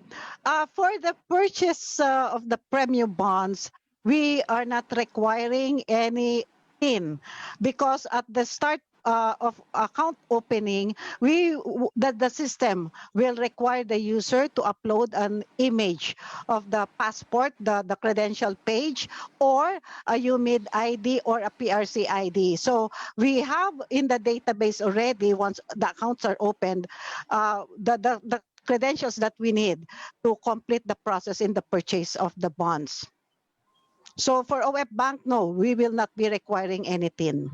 For the purchase of the Premyo Bonds, we are not requiring any PIN because at the start of account opening, the system will require the user to upload an image of the passport, the credential page, or a UMID ID or a PRC ID. So we have in the database already, once the accounts are opened, the credentials that we need to complete the process in the purchase of the bonds. So for OF Bank, no, we will not be requiring any PIN.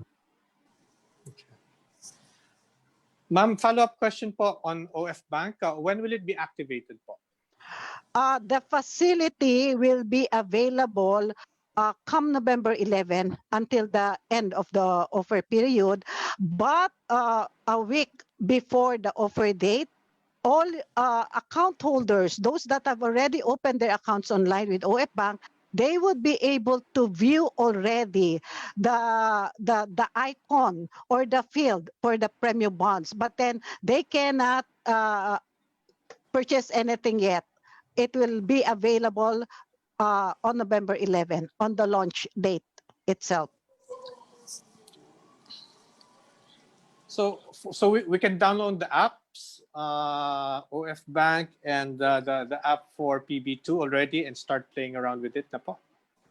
Ma'am, follow-up question po on OF Bank. When will it be activated po? The facility will be available come November 11 until the end of the offer period. But a week before the offer date, all account holders, those that have already opened their accounts online with OF Bank, they would be able to view already the icon or the field for the Premyo Bonds, but then they cannot purchase anything yet. It will be available on November 11 on the launch date itself. So we can download the apps, OF Bank and the app for PB2 already and start playing around with it na po.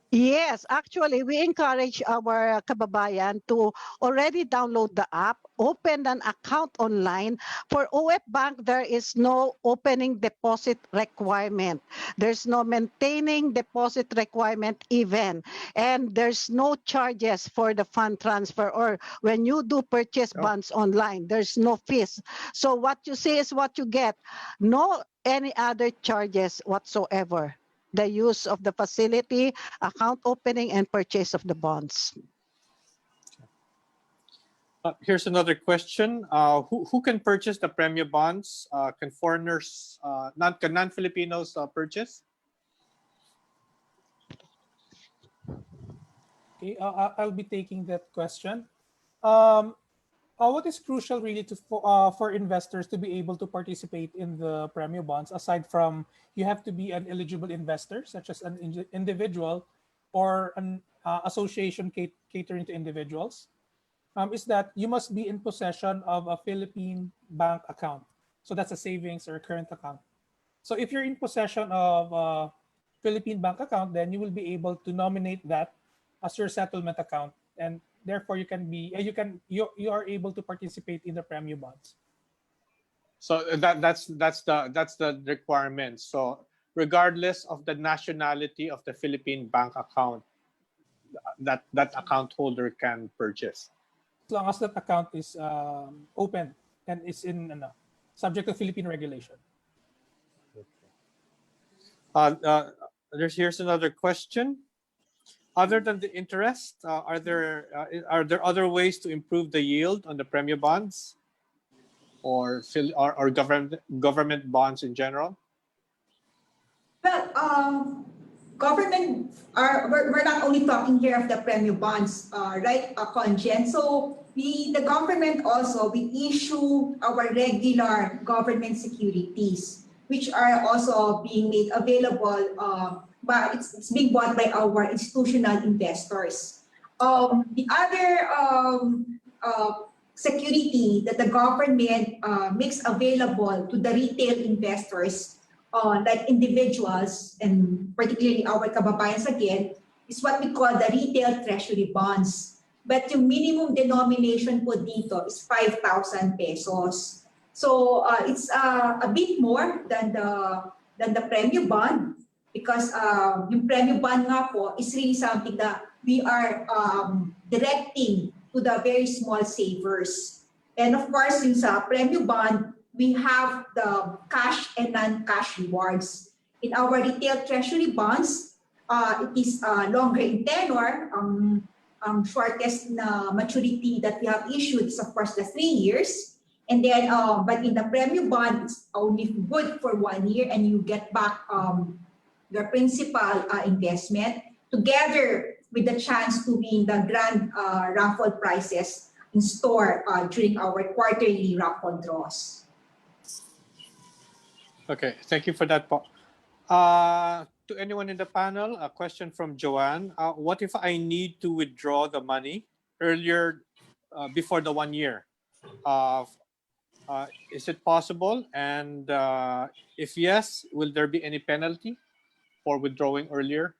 Yes, actually, we encourage our kababayan to already download the app, open an account online. For OF Bank, there is no opening deposit requirement. There's no maintaining deposit requirement even. And there's no charges for the fund transfer, or when you do purchase bonds online, there's no fees. So what you see is what you get. No any other charges whatsoever. The use of the facility, account opening, and purchase of the bonds. Here's another question. Who can purchase the Premyo Bonds? Can foreigners, non-Filipinos purchase? Okay, I'll be taking that question. What is crucial really for investors to be able to participate in the Premyo Bonds, aside from you have to be an eligible investor, such as an individual or an association catering to individuals, is that you must be in possession of a Philippine bank account. So that's a savings or a current account. So if you're in possession of a Philippine bank account, then you will be able to nominate that as your settlement account, and therefore you are able to participate in the Premyo Bonds. So that's the requirement. So regardless of the nationality of the Philippine bank account, that account holder can purchase. As long as that account is open and is subject to Philippine regulation. Here's another question. Other than the interest, are there other ways to improve the yield on the Premyo Bonds, or government bonds in general? Well, we're not only talking here of the Premyo Bonds, right, Conjen? So the government also, we issue our regular government securities, which are also being made available, but it's being bought by our institutional investors. The other security that the government makes available to the retail investors, like individuals, and particularly our kababayans again, is what we call the retail treasury bonds. But yung minimum denomination po dito is 5,000 pesos. So it's a bit more than the Premyo Bond, because yung Premyo Bond nga po is really something that we are directing to the very small savers. And of course, yung sa Premyo Bond, we have the cash and non-cash rewards. In our retail treasury bonds, it is longer in tenor. Shortest na maturity that we have issued is of course the 3 years. And then, but in the Premyo Bond, it's only good for 1 year, and you get back your principal investment together with the chance to win the grand raffle prizes in store during our quarterly raffle draws. Okay, thank you for that, Paul. To anyone in the panel, a question from Joanne. What if I need to withdraw the money earlier, before the 1 year? Is it possible? And if yes, will there be any penalty for withdrawing earlier?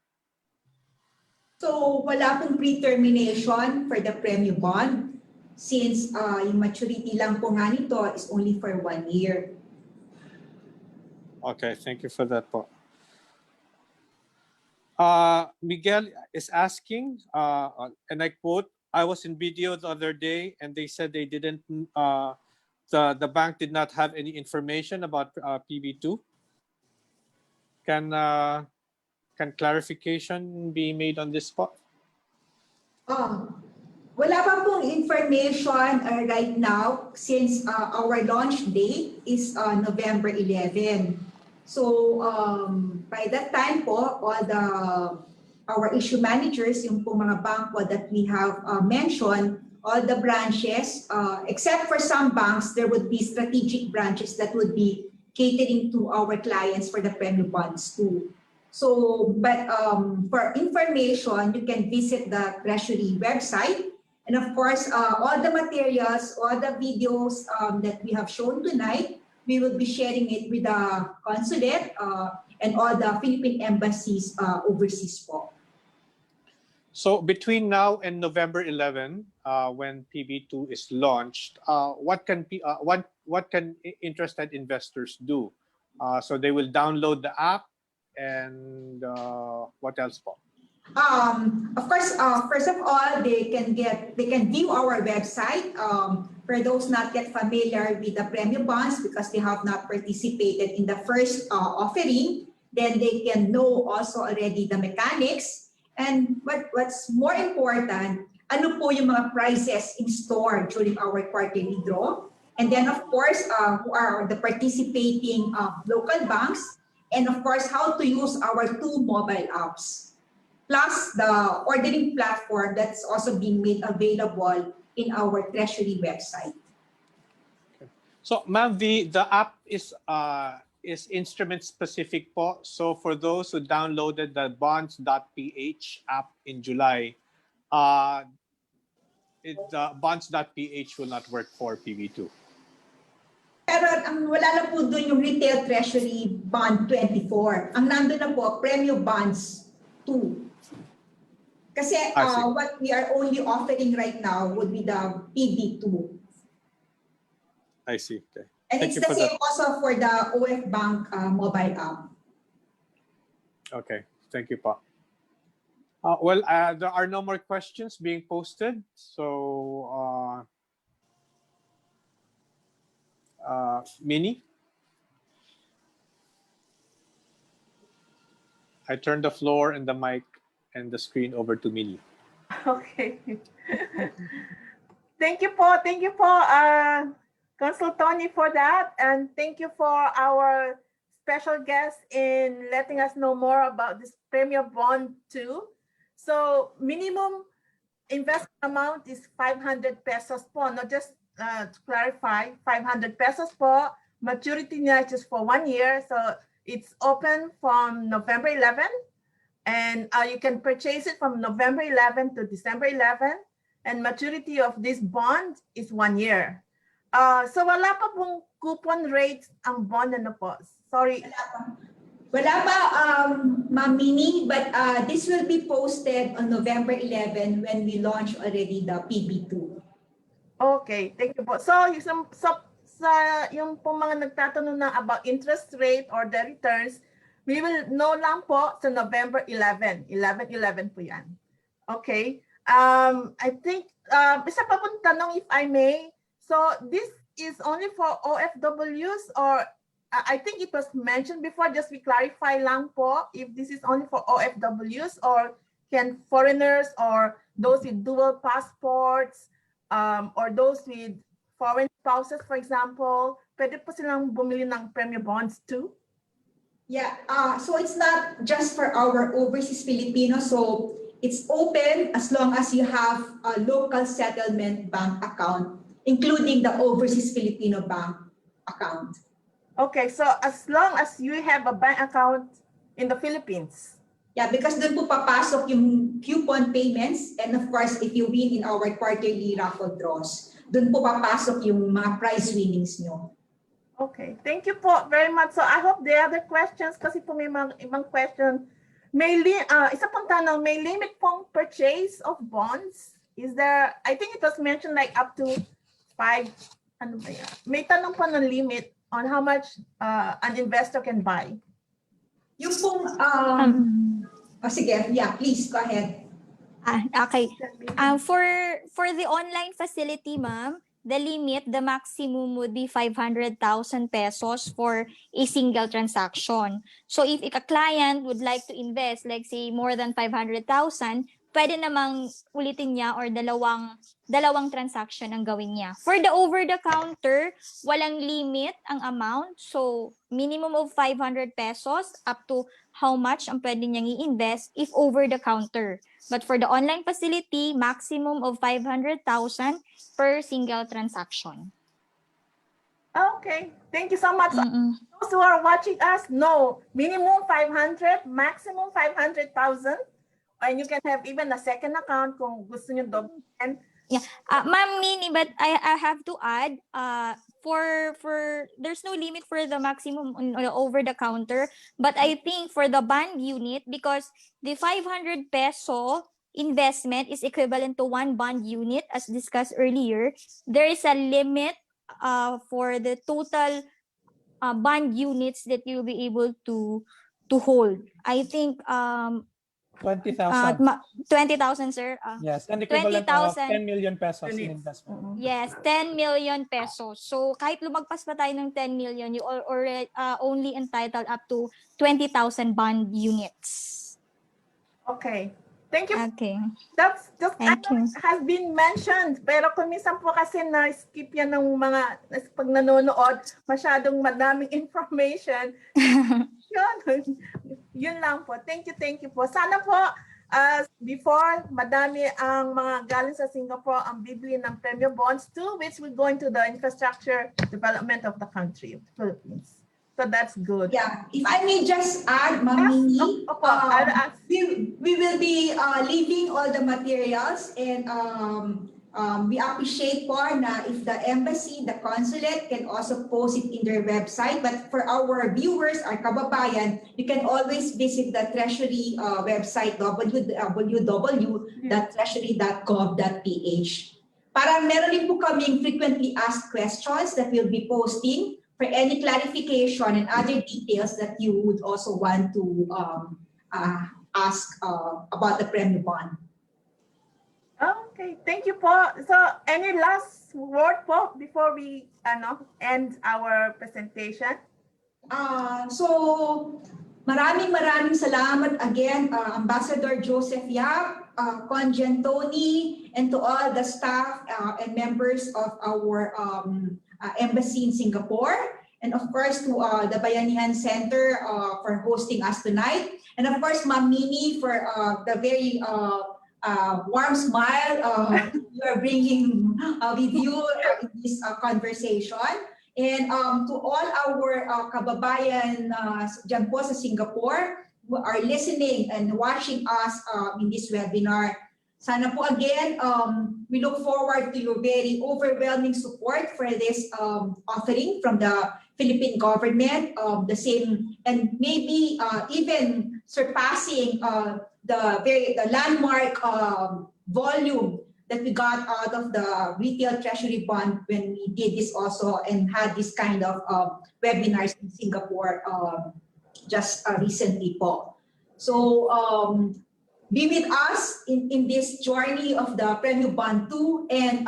So wala pong pre-termination for the Premyo Bond, since yung maturity lang po nga nito is only for 1 year. Okay, thank you for that, Paul. Miguel is asking, and I quote, I was in video the other day and they said they didn't, the bank did not have any information about PB2. Can clarification be made on this spot? Wala pa pong information right now, since our launch date is November 11. So by that time po, our issue managers, yung po mga bangko that we have mentioned, all the branches, except for some banks, there would be strategic branches that would be catering to our clients for the Premyo Bonds too. So, but for information, you can visit the Treasury website, And of course, all the materials, all the videos that we have shown tonight, we will be sharing it with the consulate and all the Philippine embassies overseas po. So between now and November 11, when PB2 is launched, what can interested investors do? So they will download the app, and what else po? Of course, first of all, they can view our website. For those not yet familiar with the Premyo Bonds because they have not participated in the first offering, then they can know also already the mechanics. And what's more important, ano po yung mga prizes in store during our quarterly draw. And then of course, who are the participating local banks, and of course, how to use our 2 mobile apps. Plus the ordering platform that's also being made available in our Treasury website. Okay. So ma'am, the app is instrument specific po. So for those who downloaded the bonds.ph app in July, the bonds.ph will not work for PB2. Pero wala na po doon yung Retail Treasury Bond 24. Ang nandun na po, Premyo Bonds 2. Kasi what we are only offering right now would be the PB2. I see. Okay. And it's the same also for the OF Bank mobile app. Okay, thank you po. Well, there are no more questions being posted. So, Minnie? I turn the floor and the mic and the screen over to Minnie. Okay. Thank you po, Consul Tony, for that, and thank you for our special guest in letting us know more about this Premyo Bond 2. So minimum investment amount is 500 pesos po, not just to clarify, 500 pesos po. Maturity niya is just for 1 year, so it's open from November 11, and you can purchase it from November 11 to December 11, and maturity of this bond is 1 year. So wala pa pong coupon rate ang bond, ano po? Sorry. Wala pa, Ma'am Minnie, but this will be posted on November 11 when we launch already the PB2. Okay, thank you po. So yung pong mga nagtatanong na about interest rate or the returns, we will know lang po sa November 11. 11 po yan. Okay. I think, isa pa pong tanong if I may. So this is only for OFWs, or I think it was mentioned before, just we clarify lang po if this is only for OFWs, or can foreigners or those with dual passports or those with foreign spouses, for example, pwede po silang bumili ng Premyo Bonds too? Yeah, so it's not just for our overseas Filipinos. So it's open as long as you have a local settlement bank account, including the overseas Filipino bank account. Okay, so as long as you have a bank account in the Philippines. Yeah, because doon po papasok yung coupon payments, and of course, if you win in our quarterly raffle draws, doon po papasok yung mga prize winnings nyo. Okay, thank you po very much. So I hope the other questions, kasi po may mga ibang question. Isa pong tanong, may limit pong purchase of bonds? Is there, I think it was mentioned like up to 5, ano ba yan? May tanong po ng limit on how much an investor can buy. Yung pong, sige, yeah, please, go ahead. Okay. For the online facility, ma'am, the limit, the maximum would be 500,000 pesos for a single transaction. So if a client would like to invest, like say more than 500,000, pwede namang ulitin niya or dalawang transaction ang gawin niya. For the over-the-counter, walang limit ang amount. So minimum of 500 pesos up to how much ang pwede niyang i-invest if over-the-counter. But for the online facility, maximum of 500,000 per single transaction. Okay, thank you so much. Those who are watching us, no, minimum 500, maximum 500,000. And you can have even a second account kung gusto nyo doon. Yeah, Ma'am Minnie, but I have to add, for there's no limit for the maximum over the counter, but I think for the bond unit, because the 500 peso investment is equivalent to one bond unit, as discussed earlier, there is a limit for the total bond units that you'll be able to hold. I think 20,000. 20,000, sir. Yes, and equivalent of 10 20,000. million pesos in Units. investment. Yes, 10 million pesos. So kahit lumagpas pa tayo ng 10 million, you are already only entitled up to 20,000 bond units. Okay. Thank you. Okay. That's just Thank you. has been mentioned, pero kung minsan po kasi na-skip yan ng mga pag nanonood, masyadong madaming information. Yun lang po. Thank you po. Sana po, before madami ang mga galing sa Singapore ang bibili ng Premyo Bonds to which will go into the infrastructure development of the country, of the Philippines. So that's good. Yeah, if I may just add, Ma'am Minnie, we will be leaving all the materials, and we appreciate po na if the embassy, the consulate can also post it in their website. But for our viewers, our kababayan, you can always visit the Treasury website, www.treasury.gov.ph. Para meron din po kaming frequently asked questions that we'll be posting for any clarification and other details that you would also want to ask about the Premyo Bond. Okay, thank you po. So, any last word po before we end our presentation? So, maraming salamat again, Ambassador Joseph Yap, Conjen Tony, and to all the staff and members of our embassy in Singapore, and of course to the Bayanihan Center for hosting us tonight, and of course Ma'am Minnie for the very warm smile you are bringing with you in this conversation, and to all our kababayan dyan po sa Singapore who are listening and watching us in this webinar. Sana po again, we look forward to your very overwhelming support for this offering from the Philippine government, the same, and maybe even surpassing the landmark volume that we got out of the retail treasury bond when we did this also and had this kind of webinars in Singapore just recently po. So, be with us in this journey of the Premyo Bond 2, and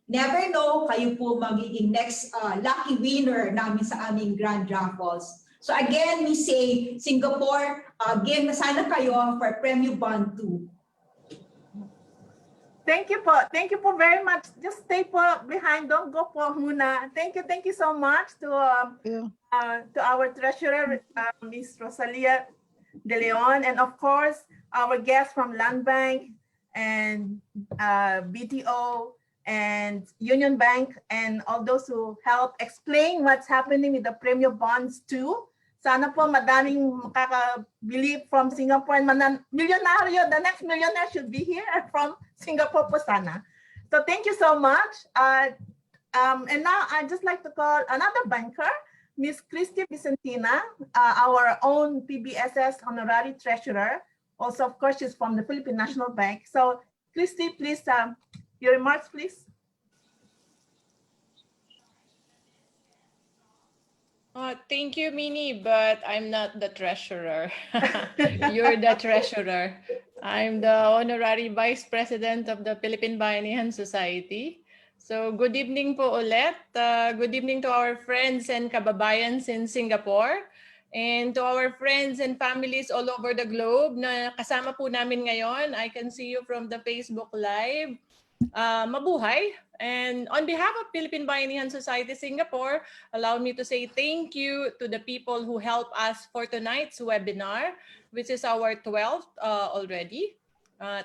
never know, kayo po magiging next lucky winner namin sa aming Grand Raffles. So again, we say, Singapore, game na sana kayo for Premyo Bond 2. Thank you po. Thank you po very much. Just stay po behind. Don't go po muna. Thank you so much to our treasurer, Ms. Rosalia De Leon, and of course, our guests from Land Bank and BTO and Union Bank and all those who help explain what's happening with the Premyo Bonds too. Sana po madaming makakabili from Singapore and milyonaryo, the next millionaire should be here from Singapore po sana. So thank you so much. And now I'd just like to call another banker, Ms. Christy Vicentina, our own PBSS honorary treasurer. Also, of course, she's from the Philippine National Bank. So, Christy, please, your remarks, please. Thank you, Minnie, but I'm not the treasurer. You're the treasurer. I'm the honorary vice president of the Philippine Bayanihan Society. So, good evening po ulit. Good evening to our friends and kababayans in Singapore. And to our friends and families all over the globe na kasama po namin ngayon. I can see you from the Facebook Live. Mabuhay. And on behalf of Philippine Bayanihan Society Singapore, allow me to say thank you to the people who helped us for tonight's webinar, which is our 12th already.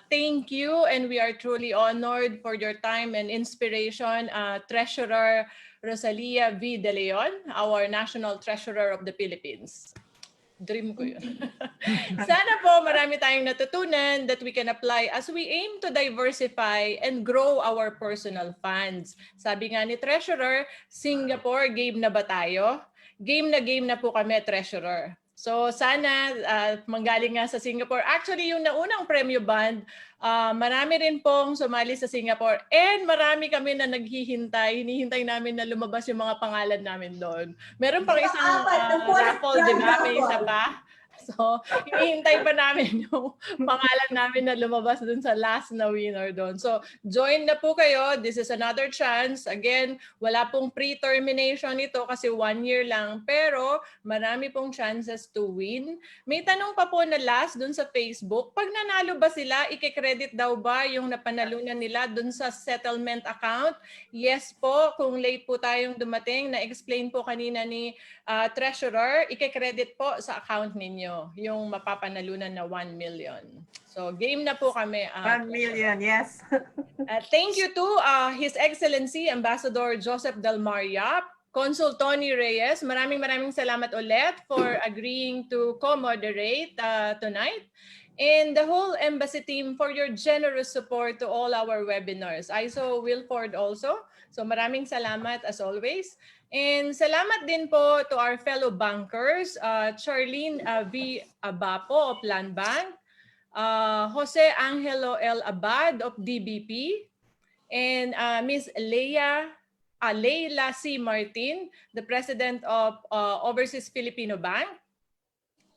Thank you, and we are truly honored for your time and inspiration, Treasurer Rosalia V. De Leon, our National Treasurer of the Philippines. Dream ko yun. Sana po marami tayong natutunan that we can apply as we aim to diversify and grow our personal funds. Sabi nga ni Treasurer, Singapore, game na ba tayo? Game na po kami, Treasurer. So sana manggaling nga sa Singapore. Actually, yung naunang Premyo Bond, marami rin pong sumali sa Singapore and marami kami na naghihintay. Hinihintay namin na lumabas yung mga pangalan namin doon. Meron pang isang raffle, di ba? May isa pa. So, hinihintay pa namin yung pangalan namin na lumabas dun sa last na winner doon. So, join na po kayo. This is another chance. Again, wala pong pre-termination ito kasi 1 year lang. Pero, marami pong chances to win. May tanong pa po na last dun sa Facebook. Pag nanalo ba sila, i-credit daw ba yung napanalunan nila dun sa settlement account? Yes po. Kung late po tayong dumating, na-explain po kanina ni Treasurer, i-credit po sa account ninyo yung mapapanalunan na 1 million. So game na po kami. 1 million, yes. Thank you to His Excellency Ambassador Joseph Del Mariap, Consul Tony Reyes. Maraming salamat ulit for agreeing to co-moderate tonight. And the whole embassy team for your generous support to all our webinars. ISO Wilford also. So maraming salamat as always. And salamat din po to our fellow bankers, Charlene V. Abapo of Land Bank, Jose Angelo L. Abad of DBP, and Ms. Leila C. Martin, the President of Overseas Filipino Bank.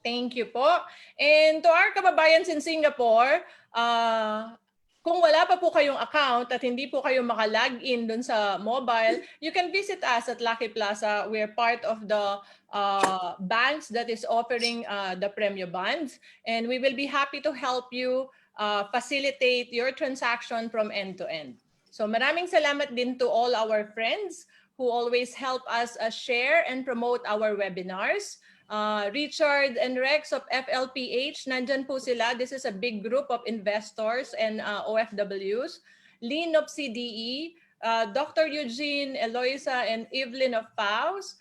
Thank you po. And to our kababayans in Singapore, kung wala pa po kayong account at hindi po kayo maka-login dun sa mobile, you can visit us at Lucky Plaza. We're part of the banks that is offering the Premyo Bonds. And we will be happy to help you facilitate your transaction from end to end. So maraming salamat din to all our friends who always help us share and promote our webinars. Richard and Rex of FLPH, nandyan po sila. This is a big group of investors and OFWs. Lynn of CDE, Dr. Eugene, Eloisa, and Evelyn of FAUS,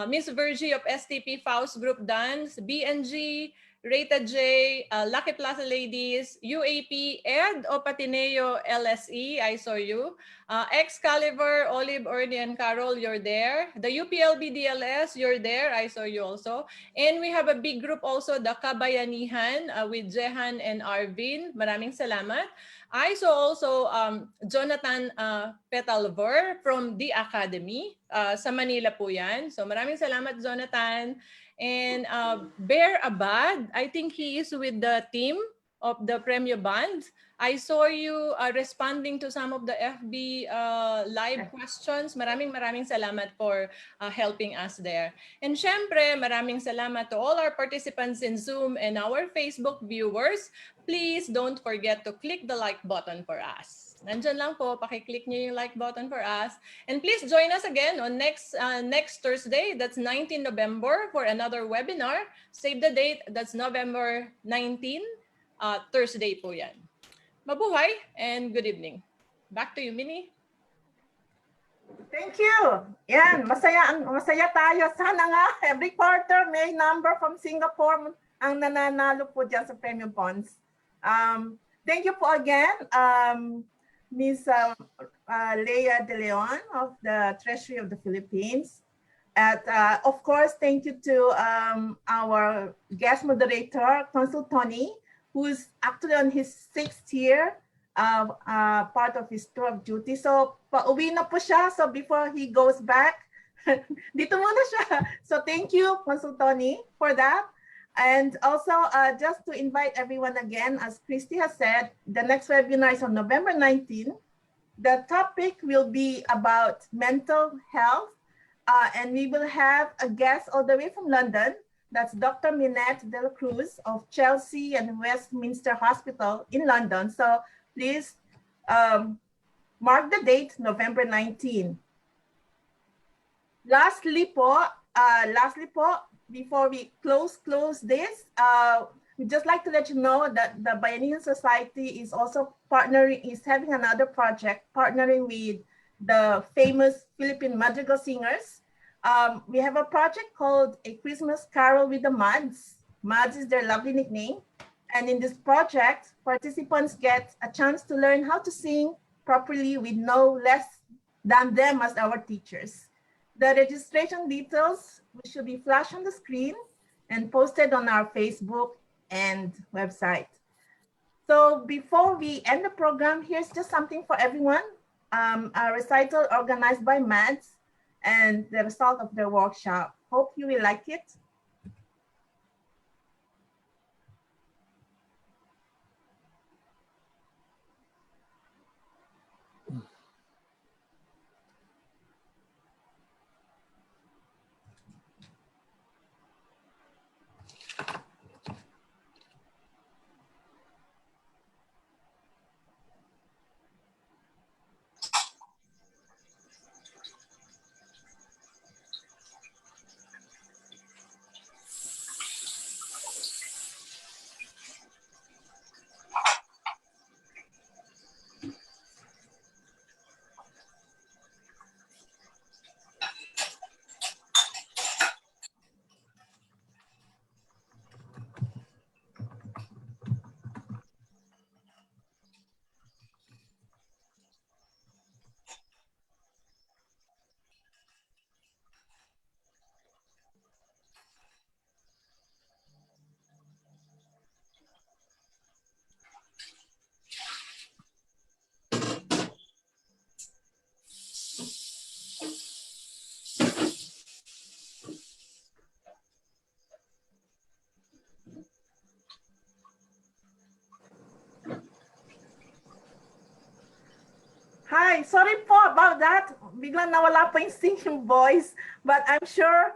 Miss Virgie of STP FAUS Group Dance, BNG, Rita J, Lucky Plaza Ladies, UAP, Ed of Patineo LSE, I saw you. Excalibur, Olive, Ernie, and Carol, you're there. The UPLB DLS, you're there. I saw you also. And we have a big group also, the Bayanihan with Jehan and Arvin. Maraming salamat. I saw also Jonathan Petalver from the Academy. Sa Manila po yan. So maraming salamat, Jonathan. And Bear Abad, I think he is with the team of the Premyo Bonds. I saw you responding to some of the FB live questions. Maraming salamat for helping us there. And syempre, maraming salamat to all our participants in Zoom and our Facebook viewers. Please don't forget to click the like button for us. Nandyan lang po, pakiclick nyo yung like button for us. And please join us again on next Thursday, that's 19 November, for another webinar. Save the date, that's November 19, Thursday po yan. Mabuhay and good evening. Back to you, Minnie. Thank you. Yan, masaya tayo. Sana nga, every quarter may number from Singapore ang nananalo po dyan sa Premyo Bonds. Thank you po again, Ms. Leia De Leon of the Treasury of the Philippines. And of course, thank you to our guest moderator, Consul Tony, who's actually on his 6th year, part of his tour of duty. So, pauwi na po siya. So, before he goes back, dito muna siya. So, thank you, Consul Tony, for that. And also, just to invite everyone again, as Christy has said, the next webinar is on November 19. The topic will be about mental health, and we will have a guest all the way from London. That's Dr. Minette Del Cruz of Chelsea and Westminster Hospital in London. So please mark the date, November 19. Lastly po, before we close this, we'd just like to let you know that the Bayanihan Society is also having another project, partnering with the famous Philippine madrigal singers. We have a project called A Christmas Carol with the Muds. Mads is their lovely nickname. And in this project, participants get a chance to learn how to sing properly with no less than them as our teachers. The registration details should be flashed on the screen and posted on our Facebook and website. So before we end the program, here's just something for everyone. A recital organized by Mads and the result of the workshop. Hope you will like it. Hi, sorry po about that. Biglang nawala po yung singing voice, but I'm sure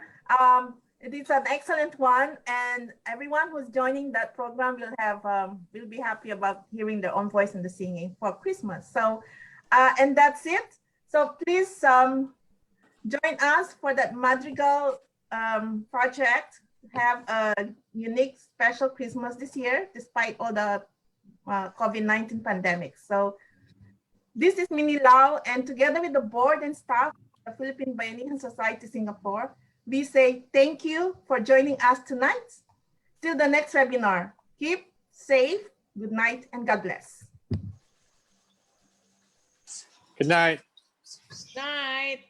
it is an excellent one, and everyone who's joining that program will be happy about hearing their own voice in the singing for Christmas. So, and that's it. So please join us for that Madrigal project. Have a unique, special Christmas this year, despite all the COVID-19 pandemic. So. This is Minnie Lau, and together with the board and staff of the Philippine Bayanihan Society Singapore, we say thank you for joining us tonight. Till the next webinar. Keep safe, good night, and God bless. Good night. Night.